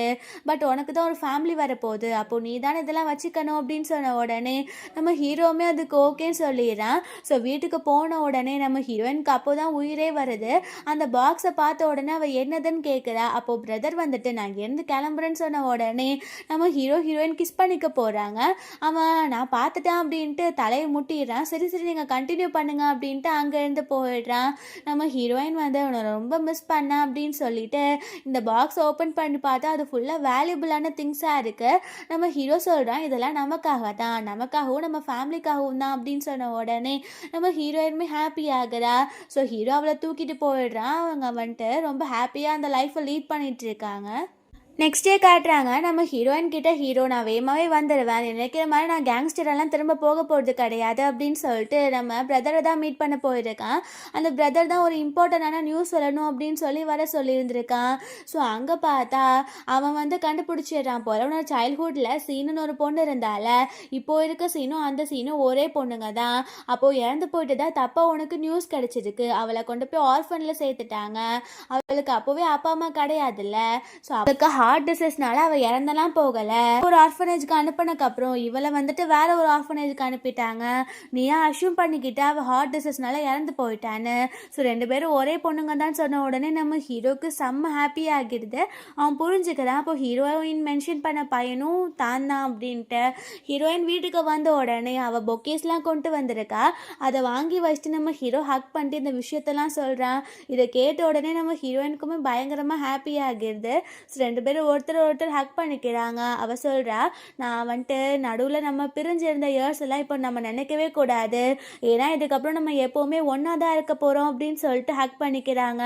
பட் உனக்கு தான் ஒரு ஃபேமிலி வரப்போகுது, அப்போ நீ தானே இதெல்லாம் வச்சுக்கணும் அப்படின்னு சொன்ன உடனே நம்ம ஹீரோவுமே அதுக்கு ஓகேன்னு சொல்லிடுறான். ஸோ வீட்டுக்கு போன உடனே நம்ம ஹீரோயினுக்கு அப்போ தான் உயிரே வருது. அந்த பாக்ஸை பார்த்த உடனே அவள் என்னதுன்னு கேட்குறா. அப்போது பிரதர் வந்துட்டு நான் இருந்து கிளம்புறேன்னு சொன்ன உடனே நம்ம ஹீரோயின் கிஸ் பண்ணிக்க போகிறாங்க. அவன் நான் பார்த்துட்டேன் அப்படின்ட்டு தலையை முட்டிடுறான். சரி நீங்கள் கண்டினியூ பண்ணுங்க அப்படின்ட்டு அங்கேருந்து போயிடுறான். நம்ம ஹீரோயின் வந்து அவனை ரொம்ப மிஸ் பண்ணேன் அப்படின்னு சொல்லிட்டு இந்த பாக்ஸ் ஓப்பன் பண்ணி பார்த்தா அது ஃபுல்லாக வேல்யூபிளான திங்ஸாக இருக்குது. நம்ம ஹீரோ சொல்கிறான் இதெல்லாம் நமக்காக தான், நமக்காகவும் நம்ம ஃபேமிலிக்காகவும் தான் அப்படின்னு சொன்ன உடனே நம்ம ஹீரோயினுமே ஹாப்பி ஆகுறா. ஸோ ஹீரோ அவளை தூக்கிட்டு போயிடுறான். அவங்க வந்துட்டு ரொம்ப ஹாப்பியாக அந்த லைஃப்பை லீட் பண்ணிட்டு இருக்காங்க. நெக்ஸ்ட் டே காட்டுறாங்க நம்ம ஹீரோயின் கிட்ட, ஹீரோ நான் வேகமாகவே வந்துடுவேன், நினைக்கிற மாதிரி நான் கேங்ஸ்டரெல்லாம் திரும்ப போக போகிறது கிடையாது அப்படின்னு சொல்லிட்டு நம்ம பிரதரை தான் மீட் பண்ண போயிருக்கான். அந்த பிரதர் தான் ஒரு இம்பார்ட்டண்டான நியூஸ் சொல்லணும் அப்படின்னு சொல்லி வர சொல்லியிருந்திருக்கான். ஸோ அங்கே பார்த்தா அவன் வந்து கண்டுபிடிச்சிடுறான் போல, உன்னோட சைல்ட்ஹுட்டில் சீனுன்னு ஒரு பொண்ணு இருந்தால, இப்போ இருக்க சீனும் அந்த சீனும் ஒரே பொண்ணுங்க தான். அப்போது இறந்து போயிட்டு தான் தப்பாக உனக்கு நியூஸ் கிடச்சிருக்கு, அவளை கொண்டு போய் ஆர்ஃபனில் சேர்த்துட்டாங்க, அவளுக்கு அப்போவே அப்பா அம்மா கிடையாதுல்ல, ஸோ அவளுக்கு ஹார்ட் டிசீஸ்னால அவள் இறந்தெல்லாம் போகலை. ஒரு ஆர்ஃபனேஜ்க்கு அனுப்பினதுக்கப்புறம் இவளை வந்துட்டு வேற ஒரு ஆர்ஃபனேஜ்க்கு அனுப்பிட்டாங்க. நீயா அஷ்யூம் பண்ணிக்கிட்ட அவள் ஹார்ட் டிசீஸ்னால இறந்து போயிட்டான்னு. ஸோ 2 பேரும் ஒரே பொண்ணுங்க தான் சொன்ன உடனே நம்ம ஹீரோக்கு செம்ம ஹாப்பி ஆகிடுது. அவன் புரிஞ்சுக்கிறான் அப்போ ஹீரோயின் மென்ஷன் பண்ண பையனும் தான் தான் அப்படின்ட்டு. ஹீரோயின் வீட்டுக்கு வந்த உடனே அவள் பொக்கேஸ்லாம் கொண்டு வந்திருக்கா. அதை வாங்கி வச்சுட்டு நம்ம ஹீரோ ஹக் பண்ணிட்டு இந்த விஷயத்தெல்லாம் சொல்கிறான். இதை கேட்ட உடனே நம்ம ஹீரோயினுக்குமே பயங்கரமாக ஹாப்பி ஆகிடுது. ஸோ 2 பேரும் ஒருத்தர் ஹக் பண்ணிக்கிறாங்க. அவ சொல்கிறா நான் வந்துட்டு நடுவில் நம்ம பிரிஞ்சிருந்த இயர்ஸ் எல்லாம் இப்போ நம்ம நினைக்கவே கூடாது, ஏன்னா இதுக்கப்புறம் நம்ம எப்போவுமே ஒன்றா தான் இருக்க போகிறோம் அப்படின்னு சொல்லிட்டு ஹக் பண்ணிக்கிறாங்க.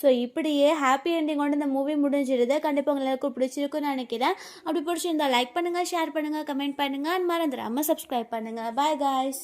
ஸோ இப்படியே ஹாப்பி எண்டிங்கோட இந்த மூவி முடிஞ்சிடுது. கண்டிப்பாக உங்களுக்கு பிடிச்சிருக்குன்னு நினைக்கிறேன். அப்படி பிடிச்சிருந்தா லைக் பண்ணுங்கள், ஷேர் பண்ணுங்கள், கமெண்ட் பண்ணுங்கள், மறந்துடாமல் சப்ஸ்கிரைப் பண்ணுங்கள். Bye guys.